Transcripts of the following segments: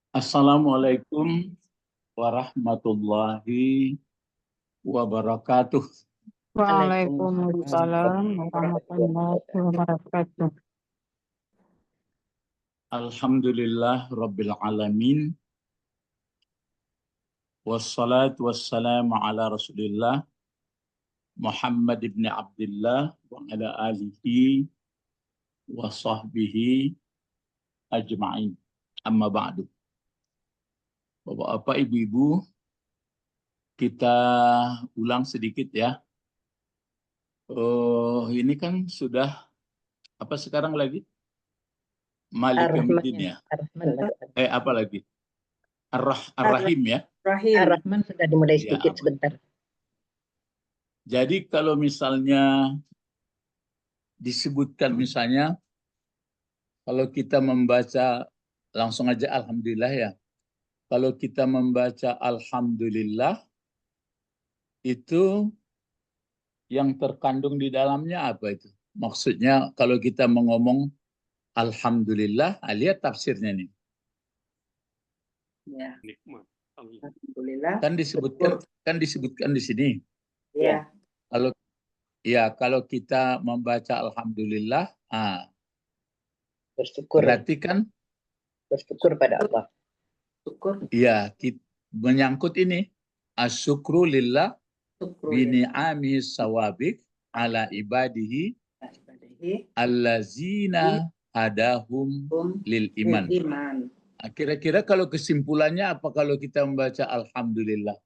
Assalamualaikum warahmatullahi wabarakatuh. Waalaikumsalam warahmatullahi wabarakatuh. Alhamdulillah Rabbil Alamin. Wassalatu wassalamu ala Rasulillah Muhammad ibn Abdullah wa ala alihi wa sahbihi ajma'in. Amma ba'du. Bapak-bapak, ibu-ibu, kita ulang sedikit ya. Ini kan sudah apa sekarang lagi? Malik Yaumiddin ya. Apa lagi? Ar-Rahim ya. Ar-Rahman sudah dimulai Ya, sedikit sebentar. Jadi kalau misalnya disebutkan misalnya kalau kita membaca langsung aja alhamdulillah ya. Kalau kita membaca alhamdulillah itu yang terkandung di dalamnya apa itu? Maksudnya kalau kita mengomong alhamdulillah, lihat tafsirnya nih. Ya. Alhamdulillah. Kan disebutkan di sini. Ya. Kalau kita membaca alhamdulillah, Bersyukur. berarti kan bersyukur pada Allah. Syukur. Iya, menyangkut ini asyukru lillah bini'ami sawabik ala ibadihi allazina hadahum lil iman. Kira-kira kalau kesimpulannya apa kalau kita membaca alhamdulillah?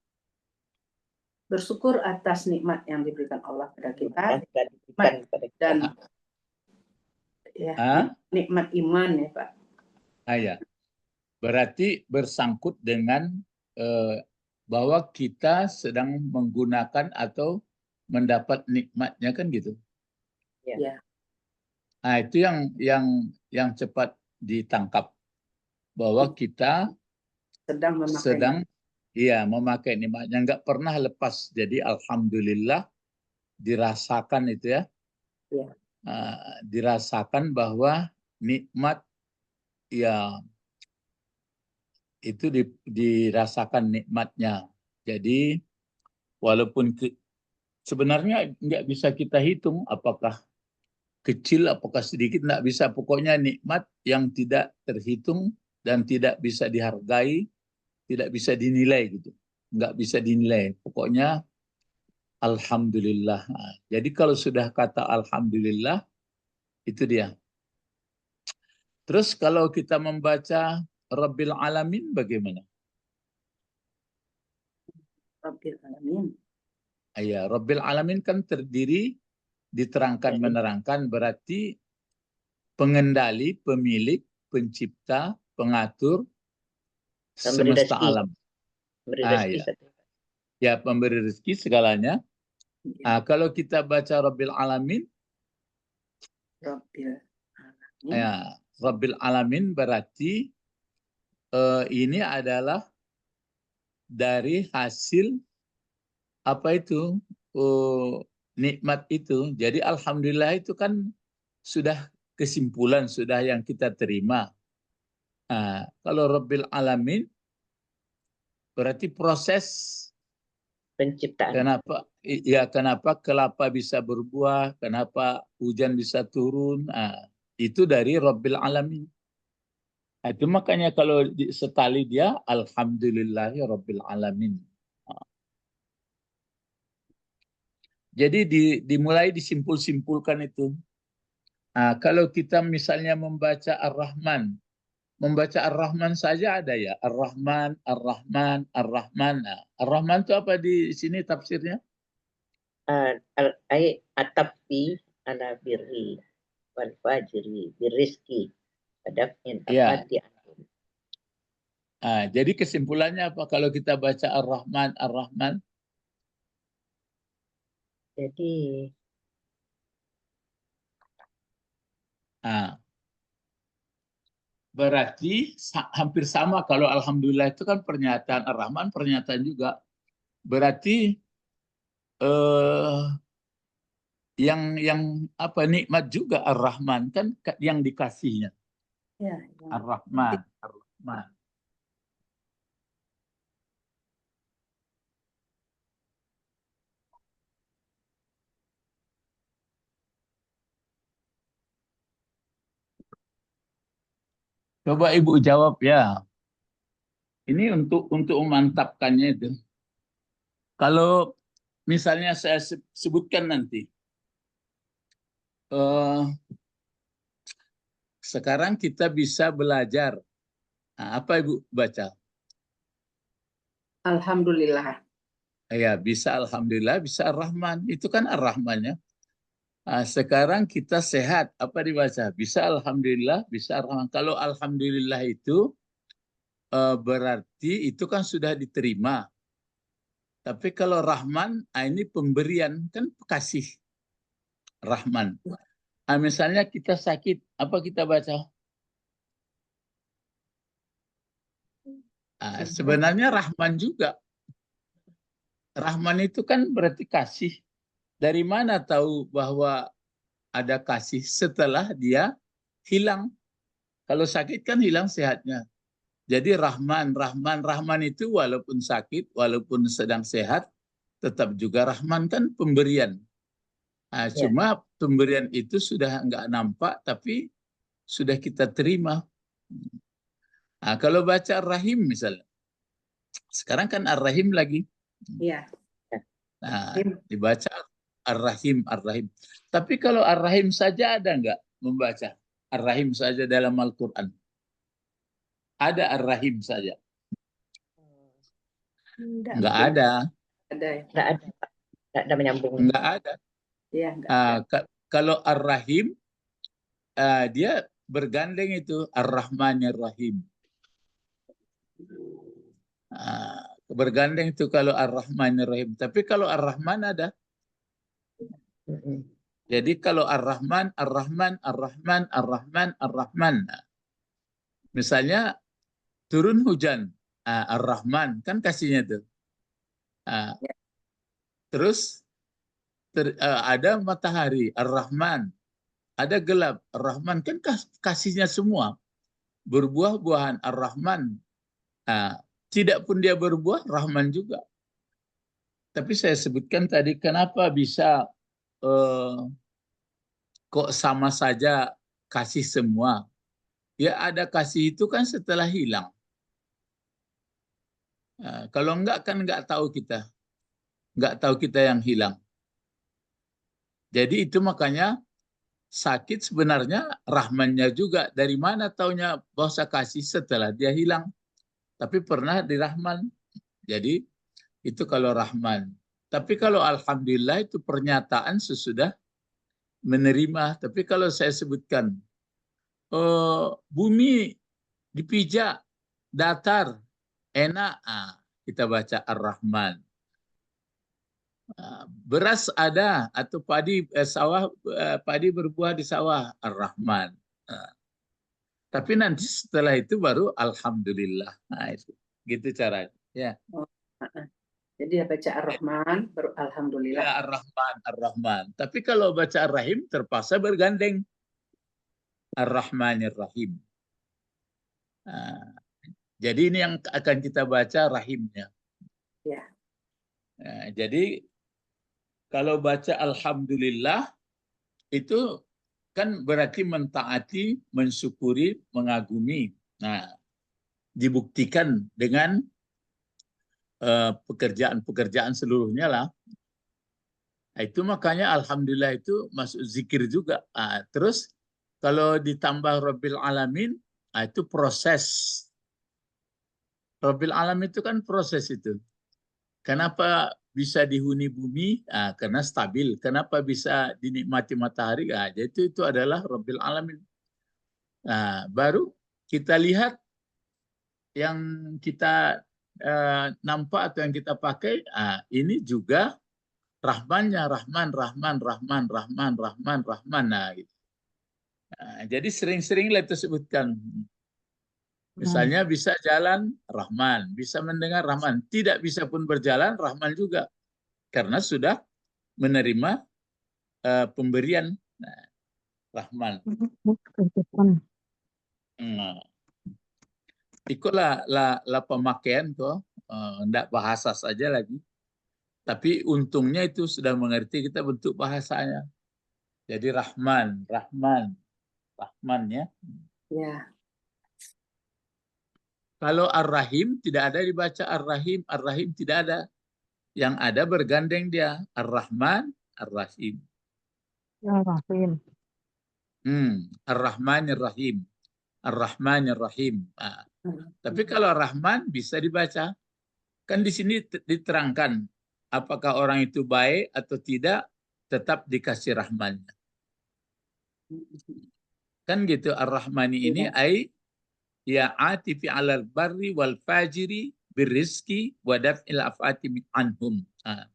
Bersyukur atas nikmat yang diberikan Allah pada kita dan nikmat iman ya Pak. Ya. Berarti bersangkut dengan bahwa kita sedang menggunakan atau mendapat nikmatnya kan gitu. Ya. Nah, itu yang cepat ditangkap bahwa kita sedang memakai nikmatnya, nggak pernah lepas. Jadi alhamdulillah dirasakan itu ya. Ya. Dirasakan bahwa nikmat ya itu dirasakan nikmatnya. Jadi walaupun sebenarnya nggak bisa kita hitung apakah kecil, apakah sedikit, nggak bisa. Pokoknya nikmat yang tidak terhitung dan tidak bisa dihargai, tidak bisa dinilai gitu. Nggak bisa dinilai. Pokoknya alhamdulillah. Nah, jadi kalau sudah kata alhamdulillah, itu dia. Terus kalau kita membaca Rabbil Alamin bagaimana? Rabbil Alamin. Ya, Rabbil Alamin kan terdiri, diterangkan menerangkan berarti pengendali, pemilik, pencipta, pengatur semesta alam. Ya, pemberi rezeki segalanya. Kalau kita baca Rabbil Alamin, Rabbil Alamin berarti ini adalah dari hasil apa itu nikmat itu. Jadi alhamdulillah itu kan sudah kesimpulan, sudah yang kita terima. Kalau Rabbil Alamin berarti proses penciptaan. Kenapa kelapa bisa berbuah, kenapa hujan bisa turun, itu dari Rabbil Alamin. Itu makanya kalau sekali dia alhamdulillahi Rabbil Alamin. Jadi dimulai disimpul-simpulkan itu. Kalau kita misalnya membaca Ar-Rahman, membaca Ar-Rahman saja ada ya. Ar-Rahman, Ar-Rahman, Ar-Rahman. Ar-Rahman itu apa di sini tafsirnya? At-tabbi ala birri wal fajri birrizki padafin afati. Jadi kesimpulannya apa kalau kita baca Ar-Rahman, Ar-Rahman? Jadi berarti hampir sama. Kalau alhamdulillah itu kan pernyataan Ar-Rahman, pernyataan juga. Berarti yang apa nikmat juga Ar-Rahman kan yang dikasihnya. Ya, Ar-Rahman, Ar-Rahman. Coba Ibu jawab ya. Ini untuk memantapkannya itu. Kalau misalnya saya sebutkan nanti, sekarang kita bisa belajar. Nah, apa Ibu baca? Alhamdulillah. Ya, bisa Alhamdulillah, bisa Ar-Rahman. Itu kan Ar-Rahmannya. Nah, sekarang kita sehat. Apa dibaca? Bisa Alhamdulillah, bisa Ar-Rahman. Kalau Alhamdulillah itu berarti itu kan sudah diterima. Tapi kalau Rahman, ini pemberian. Kan kasih Rahman. Nah, misalnya kita sakit, apa kita baca? Nah, sebenarnya Rahman juga. Rahman itu kan berarti kasih. Dari mana tahu bahwa ada kasih setelah dia hilang? Kalau sakit kan hilang sehatnya. Jadi Rahman itu walaupun sakit, walaupun sedang sehat, tetap juga Rahman kan pemberian. Nah, Ya. cuma pemberian itu sudah nggak nampak, tapi sudah kita terima. Nah, kalau baca Ar-Rahim misalnya, sekarang kan Ar-Rahim lagi. Iya. Nah, dibaca Ar-Rahim. Tapi kalau Ar-Rahim saja ada nggak membaca? Ar-Rahim saja dalam Al-Quran. Ada Ar-Rahim saja. Nggak ada. Ada ya. Nggak ada, Pak. Nggak ada menyambung. Nggak ada. Iya, nggak ada. Kalau Ar-Rahim, dia bergandeng itu Ar-Rahmanir Rahim. Bergandeng itu kalau Ar-Rahmanir Rahim. Tapi kalau Ar-Rahman ada. Jadi kalau Ar-Rahman. Misalnya turun hujan, Ar-Rahman kan kasihnya tuh. Terus ada matahari, Ar-Rahman. Ada gelap, Ar-Rahman kan kasihnya semua. Berbuah-buahan, Ar-Rahman. Tidak pun dia berbuah, Rahman juga. Tapi saya sebutkan tadi kenapa bisa kok sama saja kasih semua. Ya ada kasih itu kan setelah hilang. Kalau enggak kan enggak tahu kita. Enggak tahu kita yang hilang. Jadi itu makanya sakit sebenarnya Rahmannya juga. Dari mana taunya bahasa kasih setelah dia hilang. Tapi pernah di Rahman. Jadi itu kalau Rahman. Tapi kalau Alhamdulillah itu pernyataan sesudah menerima. Tapi kalau saya sebutkan, bumi dipijak, datar, enak, kita baca Ar-Rahman. Beras ada atau padi padi berbuah di sawah, Ar-Rahman. Tapi nanti setelah itu baru Alhamdulillah. Nah, itu gitu caranya. Ya. Jadi ya baca Ar-Rahman, baru Alhamdulillah. Ya, Ar-Rahman. Tapi kalau baca Ar-Rahim terpaksa bergandeng. Ar-Rahmanir Rahim. Jadi ini yang akan kita baca rahimnya. Ya. Jadi kalau baca Alhamdulillah itu kan berarti mentaati, mensyukuri, mengagumi. Nah, dibuktikan dengan pekerjaan-pekerjaan seluruhnya lah. Nah, itu makanya Alhamdulillah itu masuk zikir juga. Terus kalau ditambah Rabbil Alamin, itu proses. Rabbil Alamin itu kan proses itu. Kenapa bisa dihuni bumi? Karena stabil. Kenapa bisa dinikmati matahari? Jadi itu adalah Rabbil Alamin. Baru kita lihat yang kita nampak atau yang kita pakai, ini juga Rahmannya, Rahman. Gitu. Jadi sering-seringlah itu sebutkan. Misalnya bisa jalan, Rahman. Bisa mendengar, Rahman. Tidak bisa pun berjalan, Rahman juga. Karena sudah menerima pemberian Rahman. Ikutlah pemakaian tuh, enggak bahasa saja lagi. Tapi untungnya itu sudah mengerti kita bentuk bahasanya. Jadi Rahman ya. Ya. Kalau Ar-Rahim tidak ada dibaca Ar-Rahim, Ar-Rahim tidak ada. Yang ada bergandeng dia Ar-Rahman, Ar-Rahim. Ya Rahim. Ar-Rahmanir Rahim. Ar-Rahmanir Rahim. Nah, tapi kalau Rahman bisa dibaca. Kan di sini diterangkan apakah orang itu baik atau tidak, tetap dikasih rahmannya. Kan gitu, Ar-Rahmani ini ai ya atifi 'alal barri wal fajiri birrizqi wa daf'il afati anhum. Nah,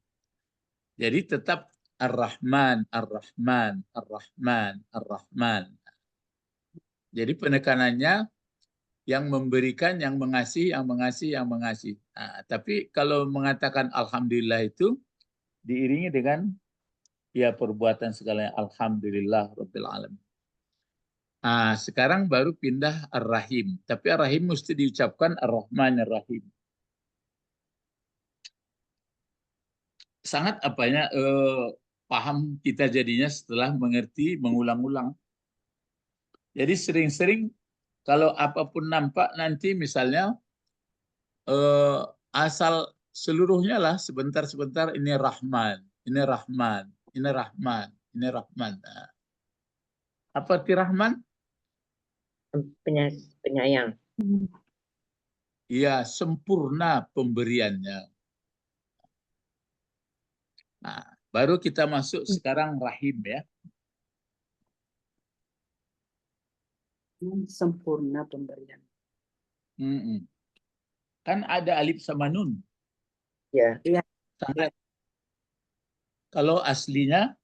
jadi tetap Ar-Rahman, Ar-Rahman, Ar-Rahman, Ar-Rahman. Jadi penekanannya yang memberikan, yang mengasihi, yang mengasihi, yang mengasihi. Nah, tapi kalau mengatakan Alhamdulillah itu diiringi dengan ya perbuatan segalanya. Alhamdulillah Rabbil Alamin. Nah, sekarang baru pindah Ar-Rahim. Tapi Ar-Rahim mesti diucapkan Ar-Rahman Ar-Rahim. Sangat apanya paham kita jadinya setelah mengerti, mengulang-ulang. Jadi sering-sering kalau apapun nampak nanti misalnya asal seluruhnya lah sebentar-sebentar ini Rahman, ini Rahman, ini Rahman, ini Rahman. Nah, apa arti Rahman? Penyayang. Iya, sempurna pemberiannya. Nah, baru kita masuk sekarang Rahim ya. Sempurna pemberian. Kan ada alif sama nun. Ya. Sangat. Kalau aslinya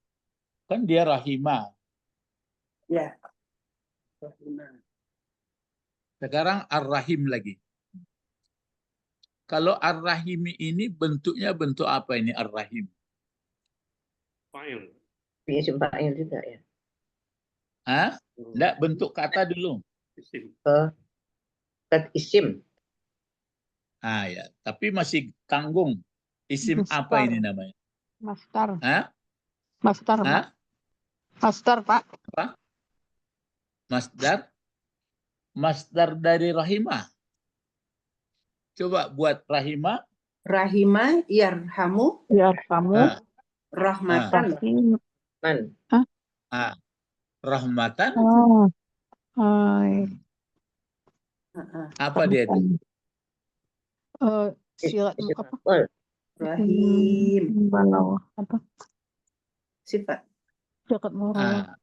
kan dia Rahimah. Ya. Rahimah. Sekarang Ar-Rahim lagi. Kalau Ar-Rahim ini bentuknya bentuk apa ini Ar-Rahim? Fa'il. Isim fa'il juga ya. Hah? Enggak, bentuk kata dulu. Isim. Isim. Ah ya, tapi masih tanggung. Isim apa Masdar. ini namanya? Masdar. Hah? Masdar, Pak. Hah? Masdar, Pak. Apa? Masdar? Masdar dari rahimah. Coba buat rahimah. Rahimah yarhamu Biar kamu Ah, rahmatan. Rahim. rahmatan. Oh. Hai. Apa dia itu? Silat Isim apa? maf'ul. Rahim. Balau apa? Sifat. Dekat murah.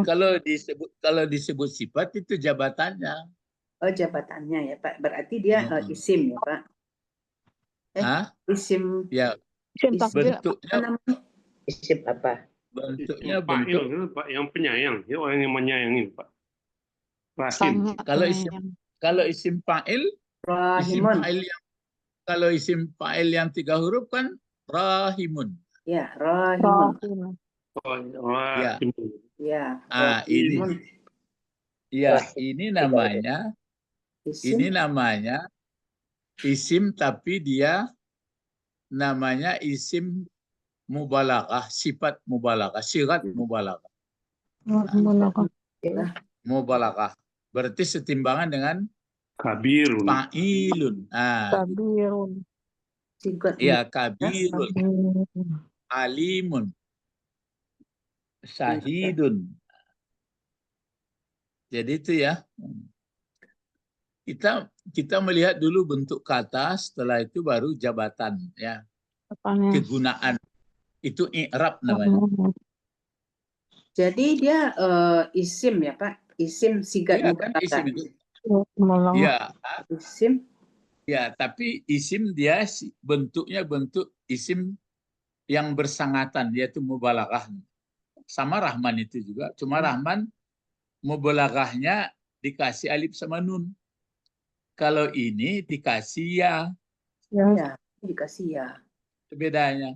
Kalau disebut sifat itu jabatannya. Oh, jabatannya ya Pak. Berarti dia isim ya Pak. Isim. Ya, Isim tafdil. bentuknya namanya? Isim apa? bentuknya Isim fa'il bentuk. itu Pak yang penyayang, ya orang yang menyayangi Pak. Rahim. Sangat Kalau isim fa'il, Rahimun. kalau isim fa'il yang 3 huruf kan rahimun. Ya, rahimun. Ya. Rahim. Ya, Ini. Ya, ini namanya isim tapi dia namanya isim mubalaghah, sifat mubalaghah, syirat mubalaghah. Mubalaghah. Berarti setimbangan dengan Kabirun. fa'ilun. kabirun. Ya, kabirun. Alimun. Syahidun. Jadi itu ya. Kita melihat dulu bentuk kata, setelah itu baru jabatan ya. Kegunaan. Itu i'rab namanya. Jadi dia isim ya Pak, isim sigat Iya kan isim itu. Ya, isim. Ya, tapi isim dia bentuknya bentuk isim yang bersangatan, yaitu mubalaghah. Sama Rahman itu juga, cuma Rahman mubalaghahnya dikasih alif sama nun. Kalau ini dikasih ya. Ya, dikasih ya. Bedanya.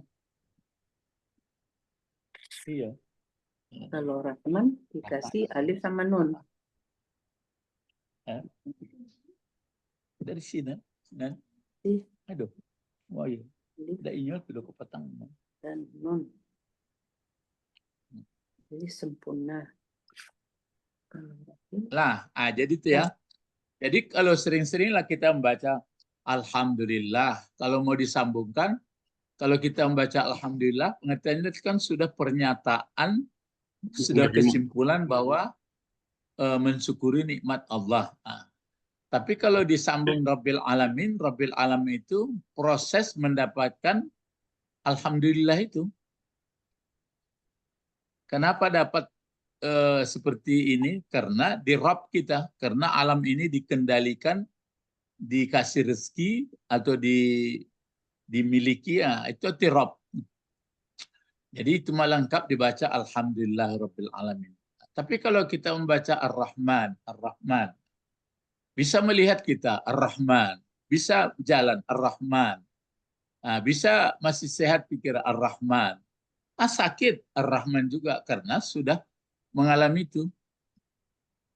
Iya. Kalau Rahman dikasih alif sama nun. Dari sini. Aduh. Wah iya. Tidak ingat sudah ke petang. Dan nun. Jadi sempurna. Lah, jadi itu ya. Jadi kalau sering-seringlah kita membaca Alhamdulillah, kalau mau disambungkan, kalau kita membaca Alhamdulillah, pengertiannya itu kan sudah pernyataan, sudah kesimpulan bahwa mensyukuri nikmat Allah. Nah, tapi kalau disambung Rabbil Alamin itu proses mendapatkan Alhamdulillah itu. Kenapa dapat seperti ini? Karena di Rabb kita, karena alam ini dikendalikan, dikasih rezeki atau dimiliki, ya, itu di Rabb. Jadi itu lengkap dibaca Alhamdulillah Rabbil Alamin. Tapi kalau kita membaca Ar-Rahman, bisa melihat kita Ar-Rahman, bisa jalan Ar-Rahman, bisa masih sehat pikir Ar-Rahman, sakit Ar-Rahman juga karena sudah mengalami itu.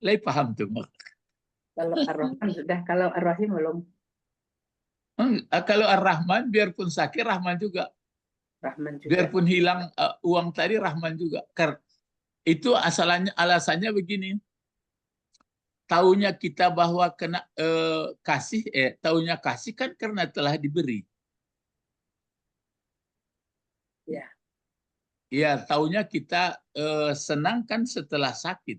Lai paham tuh. Kalau Ar-Rahman sudah, kalau Ar-Rahim belum. Kalau Ar-Rahman biarpun sakit Rahman juga. Rahman juga. Biarpun hilang uang tadi Rahman juga. Itu alasannya begini. Taunya kita bahwa kena taunya kasih kan karena telah diberi. Ya. Ya, taunya kita senang kan setelah sakit.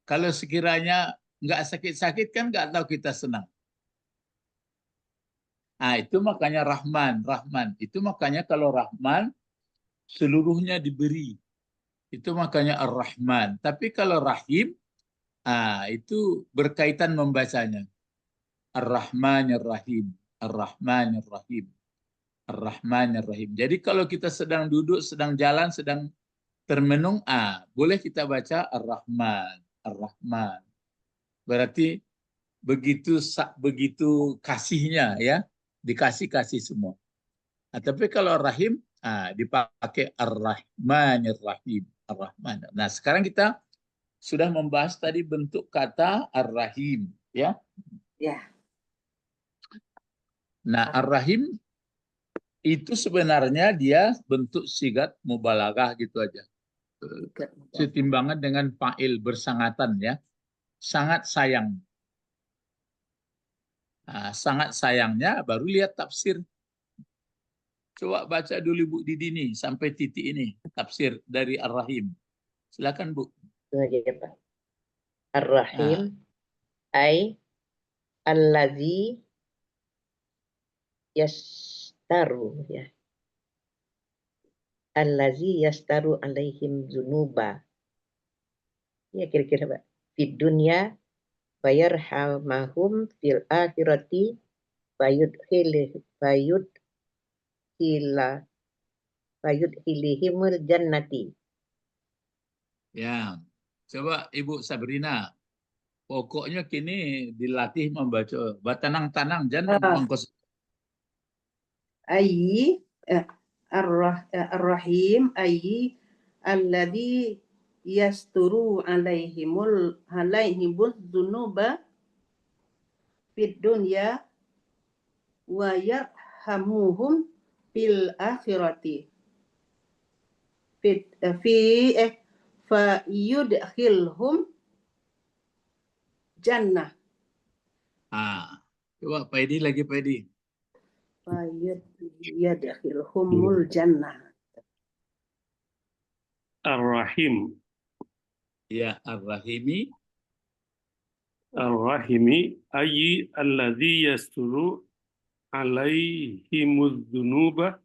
Kalau sekiranya nggak sakit-sakit kan nggak tahu kita senang. Nah, itu makanya Rahman. Itu makanya kalau Rahman seluruhnya diberi. Itu makanya Ar-Rahman. Tapi kalau Rahim, itu berkaitan membacanya. Ar-Rahmanir-Rahim. Ar-Rahmanir-Rahim. Ar-Rahmanir-Rahim. Jadi kalau kita sedang duduk, sedang jalan, sedang termenung, boleh kita baca Ar-Rahman. Ar-Rahman. Berarti begitu kasihnya, ya, dikasih semua. Tapi kalau Rahim, dipakai Ar-Rahmanir-Rahim. Ar-Rahman. Nah, sekarang kita sudah membahas tadi bentuk kata Ar-Rahim, ya. Ya. Nah, Ar-Rahim itu sebenarnya dia bentuk sigat mubalaghah gitu aja. Setimbangan dengan fa'il bersangatan, ya. Sangat sayang. Sangat sayangnya baru lihat tafsir. Coba baca dulu Bu Didi nih sampai titik ini tafsir dari Ar-Rahim. Silakan Bu. Ar-Rahim ay allazi yastaru, ya. Allazi yastaru alaihim zunuba. Ya kira-kira Pak. Fid dunya fayarhamahum fil akhirati fayudhilihimul jannati. Ya, coba Ibu Sabrina. Pokoknya kini dilatih membaca batanang-tanang jangan mengkos. Ayyi Ar-Rahim ayyi alladzi yasturu alaihimul dzunuba fid dunya wa yarhamuhum fil akhirati fa yudkhilhum jannah. Coba Pak Edi lagi Pak Edi. Fa yudkhilhumul jannah. Ar-Rahim. Ya, Ar-Rahimi. Ar-Rahimi ayyi alladzi yasturu alaihimuz dzunuba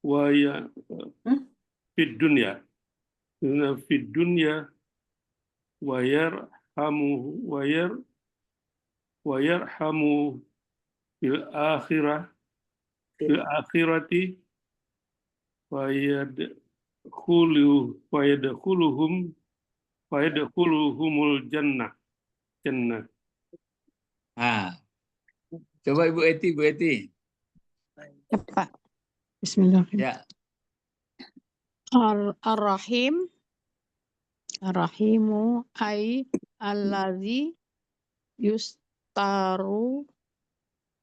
wa ya fid dunya wa yarhamu fil akhirati wa yadkhuluhumul jannah. Coba Bu Eti. Ya, Pak. Bismillahirrahmanirrahim. Ya. Ar-Rahimu ay allazi yustaru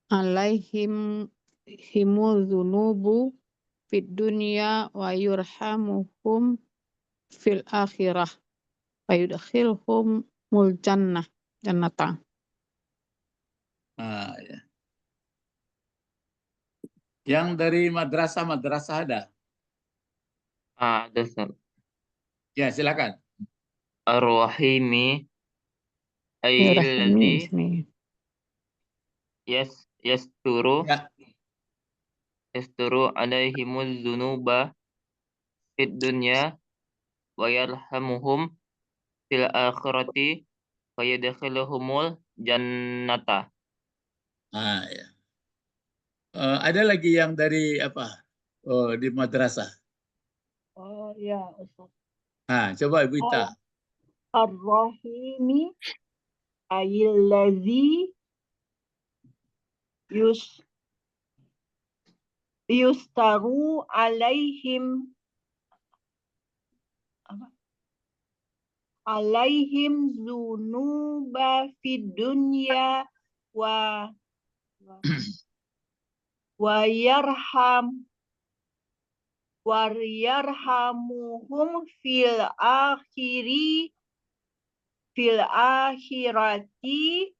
alaihim himul dzunubu fid dunya wa yurhamuhum fil akhirah wa yudkhilhumul jannata. Ah, ya. Yang dari madrasah ada? Ada Ustaz. Ya, silakan. Ar-Rahimi Bismillahirrahmanirrahim. alladzi yasturu Ya. alaihimuz dzunuba fid dunya wa yarhamuhum fil akhirati wa yadkhiluhumul jannata. Ah, ya. Ada lagi yang dari apa? Oh, di madrasah. Oh ya, Ustaz. Ah, coba Ibu Ita. Ar-Rahimi ayilladzi yustaru alaihim zunuba fid dunya wa yarhamuhum fil akhirati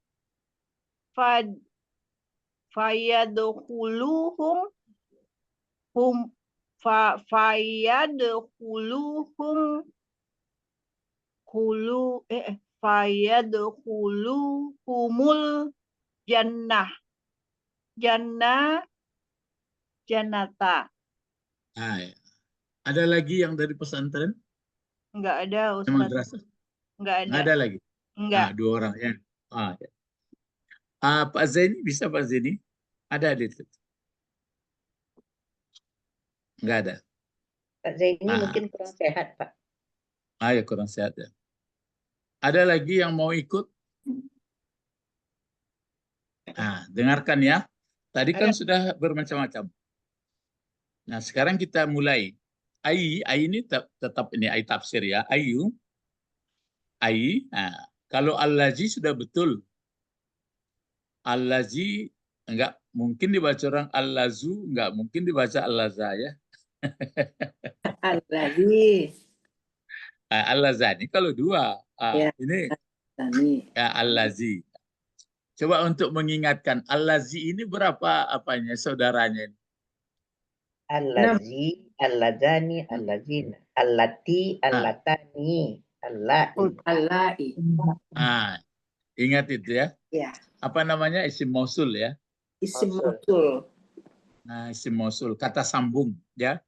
fayadkhuluhum fayadkhuluhumul jannata. Ah, ya. Ada lagi yang dari pesantren? Enggak ada, Yang Ustaz. madrasah? Enggak ada. Nggak ada lagi? Enggak. Ah, 2 orang ya. Ah, ya. Pak Zaini, bisa Pak Zaini? Ada di situ? Nggak ada. Pak Zaini Ah. mungkin kurang sehat, Pak. Ah, ya, kurang sehat ya. Ada lagi yang mau ikut? Nah, dengarkan ya. Tadi kan Ada. sudah bermacam-macam. Nah, sekarang kita mulai. Ai ini tetap ini ai tafsir ya. Ai. Nah, kalau allazi sudah betul. Allazi enggak mungkin dibaca orang allazu, enggak mungkin dibaca allaza ya. Allazi. Allazani kalau 2. Ya. Ini Tani. ya allazi. Coba untuk mengingatkan allazi ini berapa apanya saudaranya? Allazi, allazani, allazina, allati, allatani, allai. Allai. Ingat itu ya. Ya. Apa namanya? Isim mausul ya. Isim mausul. Nah, isim mausul, kata sambung ya.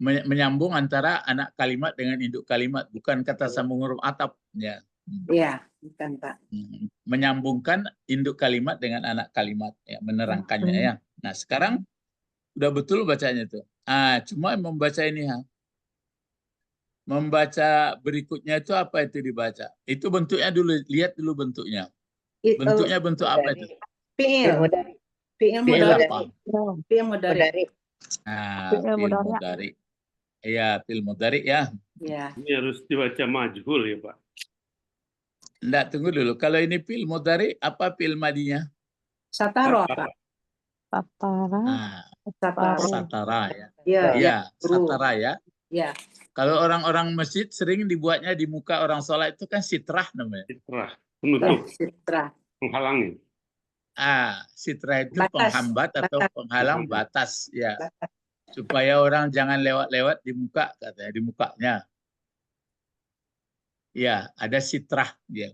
Menyambung antara anak kalimat dengan induk kalimat, bukan kata sambung huruf atap ya. Ya, bukan Pak. Menyambungkan induk kalimat dengan anak kalimat ya, menerangkannya ya. Nah, sekarang udah betul bacanya tuh. Cuma membaca ini ha. Membaca berikutnya itu apa itu dibaca? Itu bentuknya dulu, lihat dulu bentuknya. Bentuknya bentuk apa itu? Fi'il. Fi'il mudhari. Fi'il mudhari. Fi'il mudhari. Iya, fi'il mudhari ya. Ya. Ini harus dibaca majhul ya Pak. Enggak, tunggu dulu. Kalau ini fi'il mudhari, apa fi'il madinya? Satara, Pak. Satara ya. Ya, Iya, satara ya. Ya. Kalau orang-orang masjid sering dibuatnya di muka orang sholat itu kan sitrah namanya. Sitrah, penutup, Sitrah. menghalangi. Sitrah itu Batas. penghambat atau penghalang batas ya. Supaya orang jangan lewat-lewat di muka katanya, di mukanya. Ya, ada sitrah dia.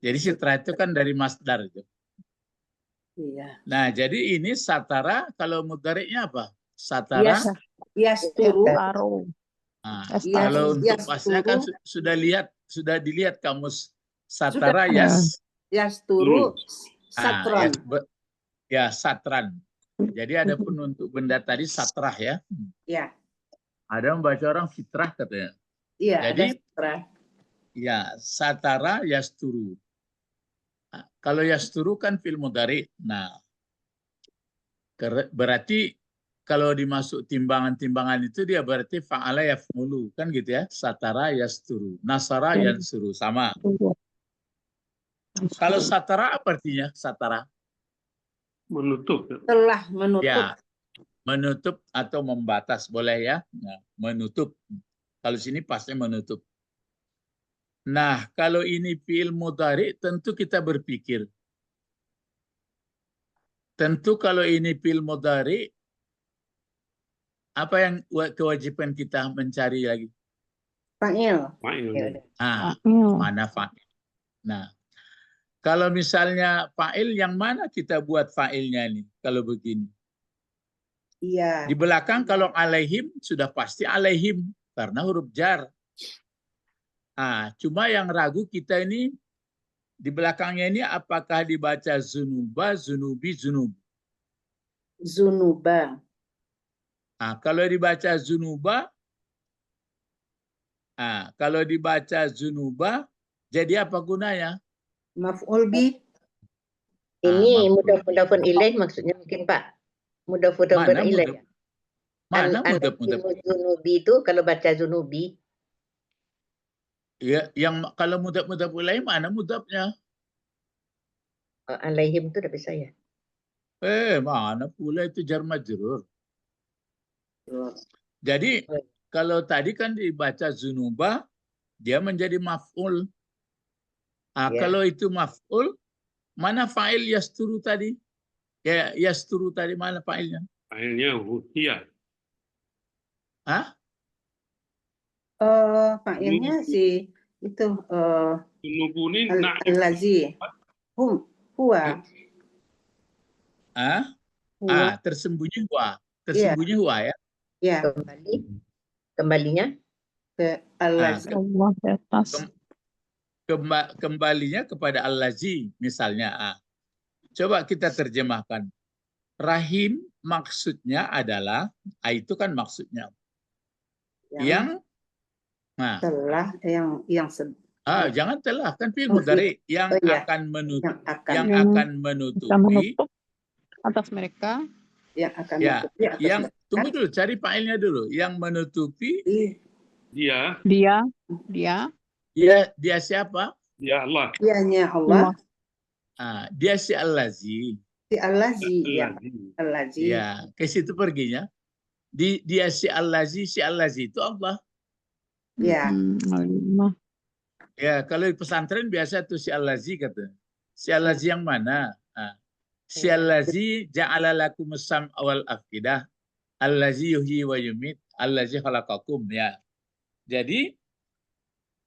Jadi sitrah itu kan dari masdar itu. Iya. Nah, jadi ini satara kalau mudhari'nya apa? Satara. Yasturu. Kalau untuk pasnya kan sudah dilihat kamus satara Yasturu. Satron. Ya, satran. Jadi ada pun untuk benda tadi satrah ya. Ya. Ada membaca orang sitrah katanya. Iya, jadi ada sitrah. Ya, satara yasturu. Kalau yasturu kan fi'il mudhari. Nah, berarti kalau dimasuk timbangan-timbangan itu dia berarti fa'ala yaf'ulu kan gitu ya. Satara yasturu, nasara yansuru sama. Kalau satara apa artinya? Satara Menutup. Telah menutup. ya. menutup atau membatas boleh ya. Nah, menutup. Kalau sini pasti menutup. Nah, kalau ini fi'il mudhari tentu kita berpikir. Tentu kalau ini fi'il mudhari, apa yang kewajiban kita mencari lagi? Fa'il. Fa'il. Ya udah. Ah, Fa'il. mana fa'il? Nah, kalau misalnya fa'il, yang mana kita buat fa'ilnya nih? Kalau begini. Iya. Di belakang kalau alaihim, sudah pasti alaihim. Karena huruf jar. Cuma yang ragu kita ini, di belakangnya ini apakah dibaca zunuba, zunubi, zunub. Zunuba. Kalau dibaca zunuba, jadi apa gunanya? Maf'ul bi. Ini maf'ul. mudhaf ilaih maksudnya mungkin Pak. Mudhaf Mana ilaih. mudhaf? Mana mudhaf? Zunubi itu kalau baca zunubi. Ya, yang kalau mudhaf ilaih mana mudhafnya? Alaihim itu udah bisa ya. Mana pula itu jar majrur. Jadi kalau tadi kan dibaca zunuba, dia menjadi maf'ul. Ya. Kalau itu maf'ul, mana fa'il yasturu tadi? Ya, yasturu tadi mana fa'ilnya? Fa'ilnya hiya. Fa'ilnya si itu Zunubuni allazi. Huwa. Huwa. Tersembunyi huwa. Tersembunyi huwa ya. Ya. Kembalinya Ke allazi. Allah di atas. Kembalinya kepada allazi misalnya. Coba kita terjemahkan. Rahim maksudnya adalah, itu kan maksudnya. Yang jangan telah kan fi'il mudhari yang akan menutup, yang Yang akan Bisa menutupi, menutup atas mereka. yang akan ya, menutupi atas yang mereka. tunggu dulu, cari fa'ilnya dulu, yang menutupi. Dia. Dia siapa? Ya Allah. Dianya Allah. Dia si allazi. Si allazi. Ya. Allazi. Ya, ke situ perginya. Dia si allazi itu Allah. Ya. Ya, kalau di pesantren biasa tuh si allazi kata. Si allazi yang mana? Si allazi ja'ala lakumus sam'a wal afidah. Allazi yuhyi wa yumit. Allazi khalaqakum ya. Jadi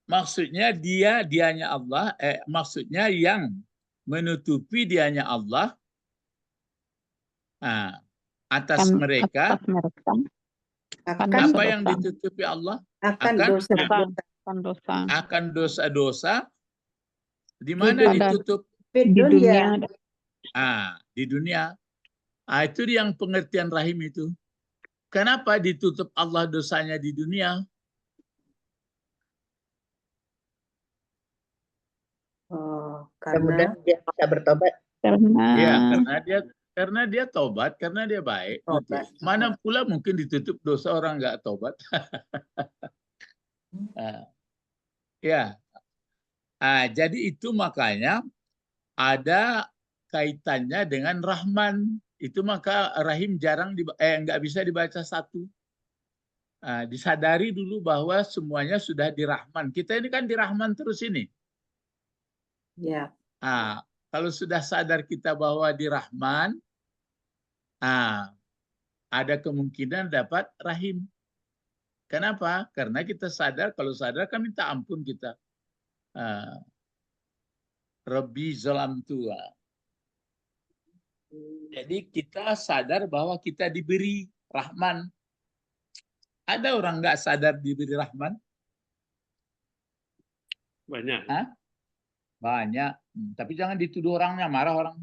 maksudnya dianya Allah, maksudnya yang menutupi dianya Allah atas mereka. Apa yang ditutupi Allah? Akan dosa-dosa. Di mana ditutup? Di dunia. Di dunia. Itu yang pengertian rahim itu. Kenapa ditutup Allah dosanya di dunia? Kemudian dia bisa bertobat. Karena dia tobat, karena dia baik. Mana pula mungkin ditutup dosa orang nggak tobat. Jadi itu makanya ada kaitannya dengan Rahman. Itu maka Rahim jarang nggak bisa dibaca satu. Disadari dulu bahwa semuanya sudah di Rahman. Kita ini kan di Rahman terus ini. Ya. Kalau sudah sadar kita bahwa di Rahman, ada kemungkinan dapat Rahim. Kenapa? Karena kita sadar, kalau sadar kan minta ampun kita. Rabbi zalamtu. Jadi kita sadar bahwa kita diberi Rahman. Ada orang nggak sadar diberi Rahman? Banyak. Banyak. Tapi jangan dituduh orangnya, marah orang.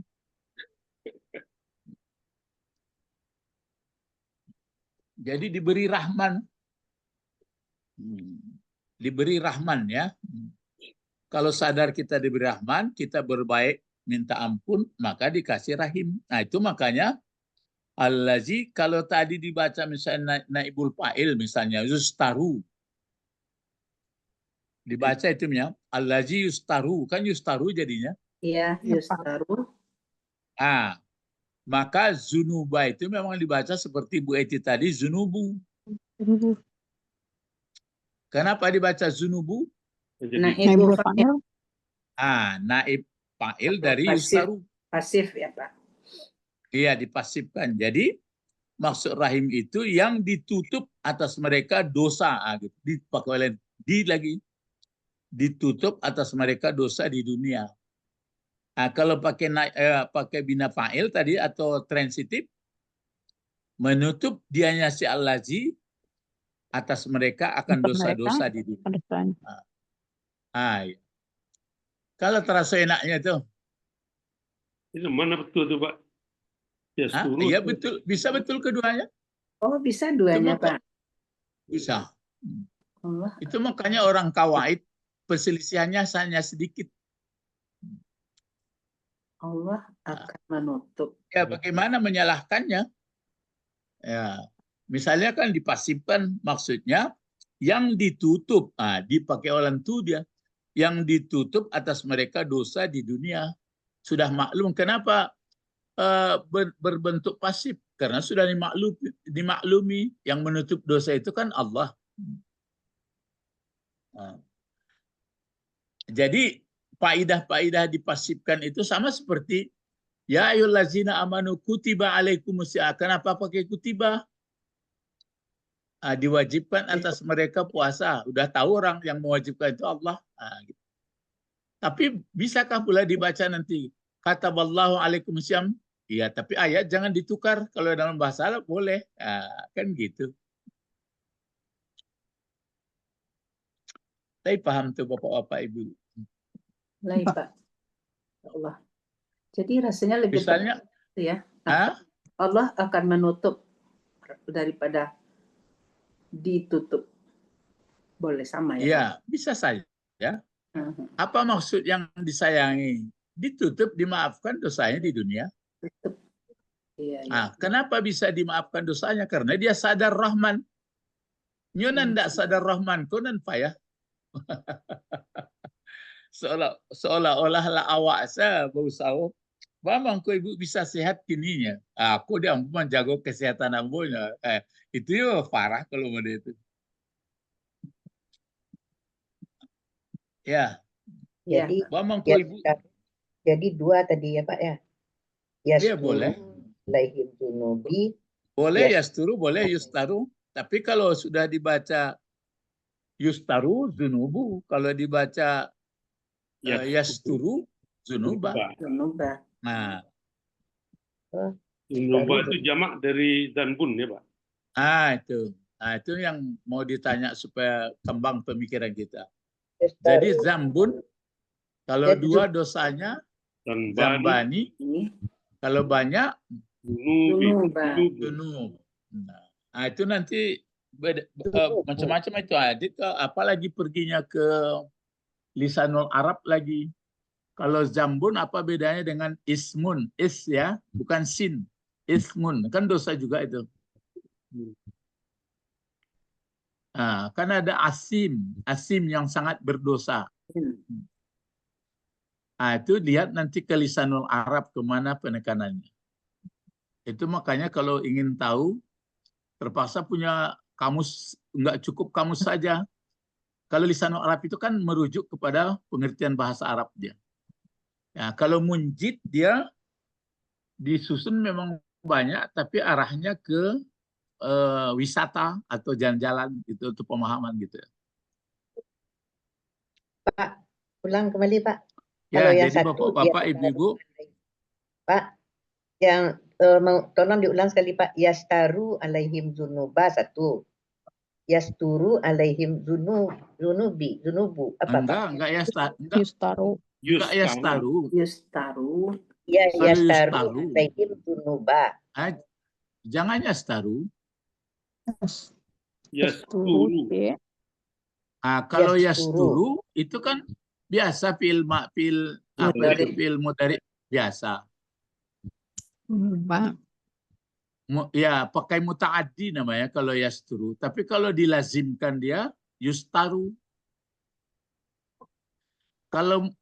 Jadi diberi Rahman. Diberi Rahman ya. Kalau sadar kita diberi Rahman, kita berbaik, minta ampun, maka dikasih Rahim. Nah itu makanya Allazi, kalau tadi dibaca misalnya naibul fa'il misalnya yustaru. Dibaca itu ya, Allazi yustaru, kan yustaru jadinya. Iya, yustaru. Maka zunuba itu memang dibaca seperti Bu Eti tadi, zunubu. Kenapa dibaca zunubu? Jadi Naibul fa'il. Naib fa'il dari Pasif. yustaru. Pasif ya Pak. Iya, dipasifkan. Jadi maksud rahim itu yang ditutup atas mereka dosa. Gitu. Dipakai oleh di lagi. Ditutup atas mereka dosa di dunia. Kalau pakai bina fa'il tadi atau transitif, menutup dianya si allazi atas mereka akan Untuk dosa-dosa mereka, di dunia. Dosanya. Iya. Kalau terasa enaknya tuh, itu mana betul tuh Pak? Yasturu. iya betul, bisa betul keduanya, Oh bisa duanya Cuma Pak. bisa. Allah Itu makanya orang kawaid perselisihannya hanya sedikit. Allah akan menutup. Ya bagaimana menyalahkannya? Ya, misalnya kan dipasifkan, maksudnya yang ditutup, dipakai orang itu dia, yang ditutup atas mereka dosa di dunia. Sudah maklum kenapa berbentuk pasif? Karena sudah dimaklumi yang menutup dosa itu kan Allah. Jadi faidah-faidah dipasifkan itu sama seperti ya ayyuhallazina amanu kutiba alaikumusiyam. Kenapa pakai kutiba? Diwajibkan atas mereka puasa. Udah tahu orang yang mewajibkan itu Allah. Gitu. Tapi bisakah pula dibaca nanti kataballahu alaikumusiyam? Iya, tapi ayat jangan ditukar. Kalau dalam bahasa Arab boleh. Kan gitu. Tapi paham tuh Bapak-bapak Ibu. Lain Pak. Ya Allah. Jadi rasanya lebih Misalnya, tepat ya. Allah akan menutup daripada ditutup. Boleh sama ya? iya, bisa saja. Apa maksud yang disayangi? Ditutup, dimaafkan dosanya di dunia. Tutup. Iya. Kenapa bisa dimaafkan dosanya? Karena dia sadar Rahman. Nyunan tidak sadar Rahman, konan payah. Seolah-olah lah awak saya berusaha. Bang, kau ibu bisa sehat kininya. Aku dia menjaga kesehatan ambonya. Itu ya parah kalau model itu. Ya. Jadi, Bang, kau ibu. Jadi dua tadi ya Pak ya. Iya boleh. Alaihim zunubi. Boleh yasturu, boleh yustaru. Tapi kalau sudah dibaca yustaru, zunubu. Kalau dibaca yasturu, zunuba. Zunuba. Nah. Zunuba itu jamak dari zanbun ya Pak? Itu yang mau ditanya supaya kembang pemikiran kita. Jadi zambun, kalau dua dosanya, zambani, kalau banyak, dunub. Nah, itu nanti macam-macam itu. Apalagi perginya ke lisanul Arab lagi. Kalau zambun apa bedanya dengan ismun? Is ya, bukan sin. Ismun, kan dosa juga itu. Kan ada asim yang sangat berdosa. Itu lihat nanti ke lisanul Arab kemana penekanannya. Itu makanya kalau ingin tahu, terpaksa punya kamus, nggak cukup kamus saja. Kalau lisanul Arab itu kan merujuk kepada pengertian bahasa Arab dia. Ya, kalau munjid dia disusun memang banyak, tapi arahnya ke wisata atau jalan-jalan gitu untuk pemahaman gitu. Pak, ulang kembali Pak. Ya, kalau yang jadi satu Bapak-bapak, Ibu-ibu. Pak, yang tolong diulang sekali Pak. Yastaru alaihim zunuba satu. Yasturu alaihim zunubu. Apa Enggak Yustaru. Enggak yastaru. Yustaru. Ya, Kalau yastaru alaihim zunuba. Jangan yastaru. Yasturu. Kalau yasturu itu kan biasa fil mudhari biasa. Ya, pakai muta'addi namanya kalau yasturu. Tapi kalau dilazimkan dia yustaru. Kalau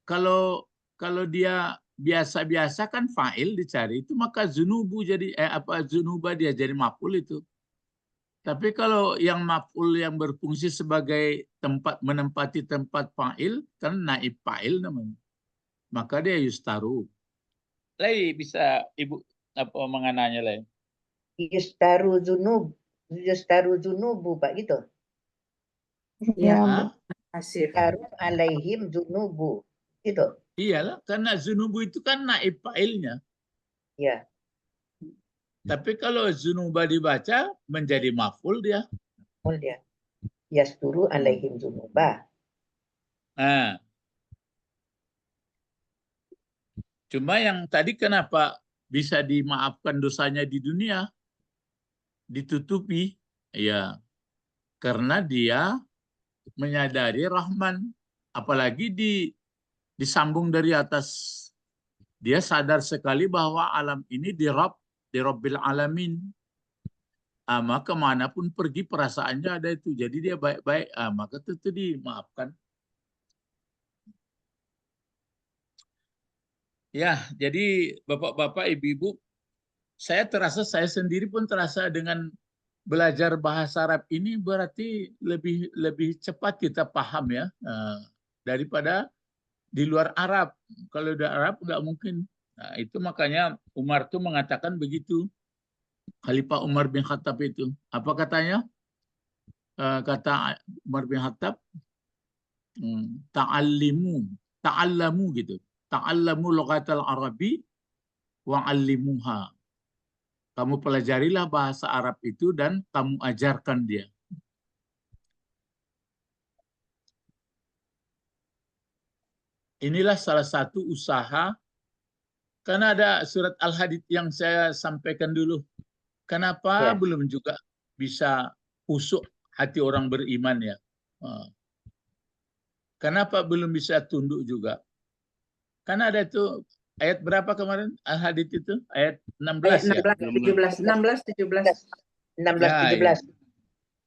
dia biasa-biasa kan fa'il dicari itu, maka zunubu jadi zunuba dia jadi maf'ul itu. Tapi kalau yang maf'ul yang berfungsi sebagai tempat menempati tempat fa'il kan naib fa'il namanya. Maka dia yustaru. Lai bisa Ibu mengenanya lain. Yustaru zunubu, Pak, gitu. Ya, Hah? Asif. Yustaru alaihim zunubu, gitu. Iyalah, karena zunubu itu kan naib fa'ilnya. Ya. Tapi kalau zunuba dibaca menjadi maf'ul dia. Mulia. Yasturu alaihim zunuba. Nah. Cuma yang tadi kenapa bisa dimaafkan dosanya di dunia? Ditutupi. Ya, karena dia menyadari Rahman. Apalagi disambung dari atas. Dia sadar sekali bahwa alam ini di Rabbil Alamin. Maka kemanapun pergi perasaannya ada itu. Jadi dia baik-baik. Maka itu dimaafkan. Ya, jadi Bapak-bapak, Ibu-ibu, saya terasa, saya sendiri pun terasa dengan belajar bahasa Arab ini berarti lebih cepat kita paham ya daripada di luar Arab. Kalau di Arab nggak mungkin. Nah, itu makanya Umar tuh mengatakan begitu. Khalifah Umar bin Khattab itu. Apa katanya? Kata Umar bin Khattab, ta'allamu gitu. Ta'allamu lughatal Arabi wa'allimuha. Kamu pelajarilah bahasa Arab itu dan kamu ajarkan dia. Inilah salah satu usaha. Karena ada surat Al-Hadid yang saya sampaikan dulu. Kenapa belum juga bisa khusyuk hati orang beriman ya? Kenapa belum bisa tunduk juga? Karena ada itu ayat berapa kemarin Al-Hadid itu? Ayat 16 ya? 16, 17.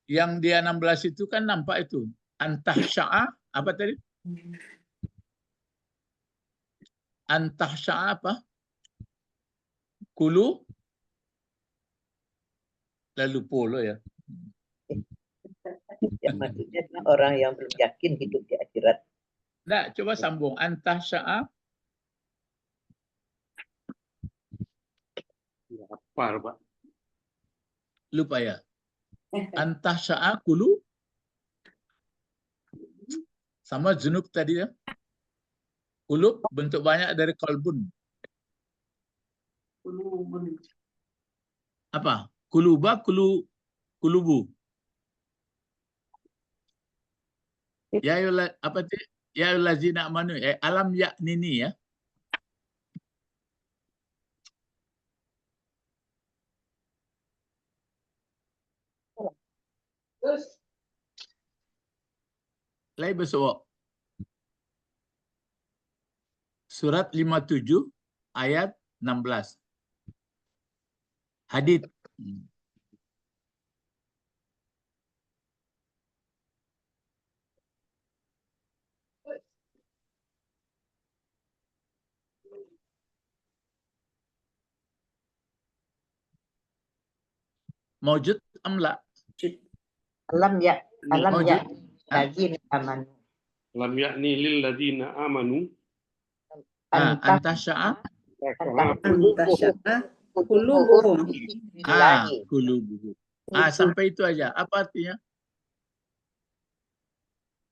Yang dia 16 itu kan nampak itu. Antahsya'a, apa tadi? Antahsya'a apa? Kulu? Lalu polo ya. Ya, maksudnya orang yang belum yakin hidup di akhirat. Nah, coba sambung. Antahsya'a. Lapar, Pak. Lupa ya. Antahsya'a kulu. Sama junub tadi ya. Kulub bentuk banyak dari kolbun. Apa? Kuluba, kulubu. Ya apa sih? Ya lazina amanu. Alam yaknini ya. Lai besok. Surat 57 ayat 16. Hadits. Maujud amla. Alam ya Maujud. lazina amanu. Lam yakni lil ladina amanu. Antahsya'a. Kulubuhum. Kulubuhum. Sampai itu aja. Apa artinya?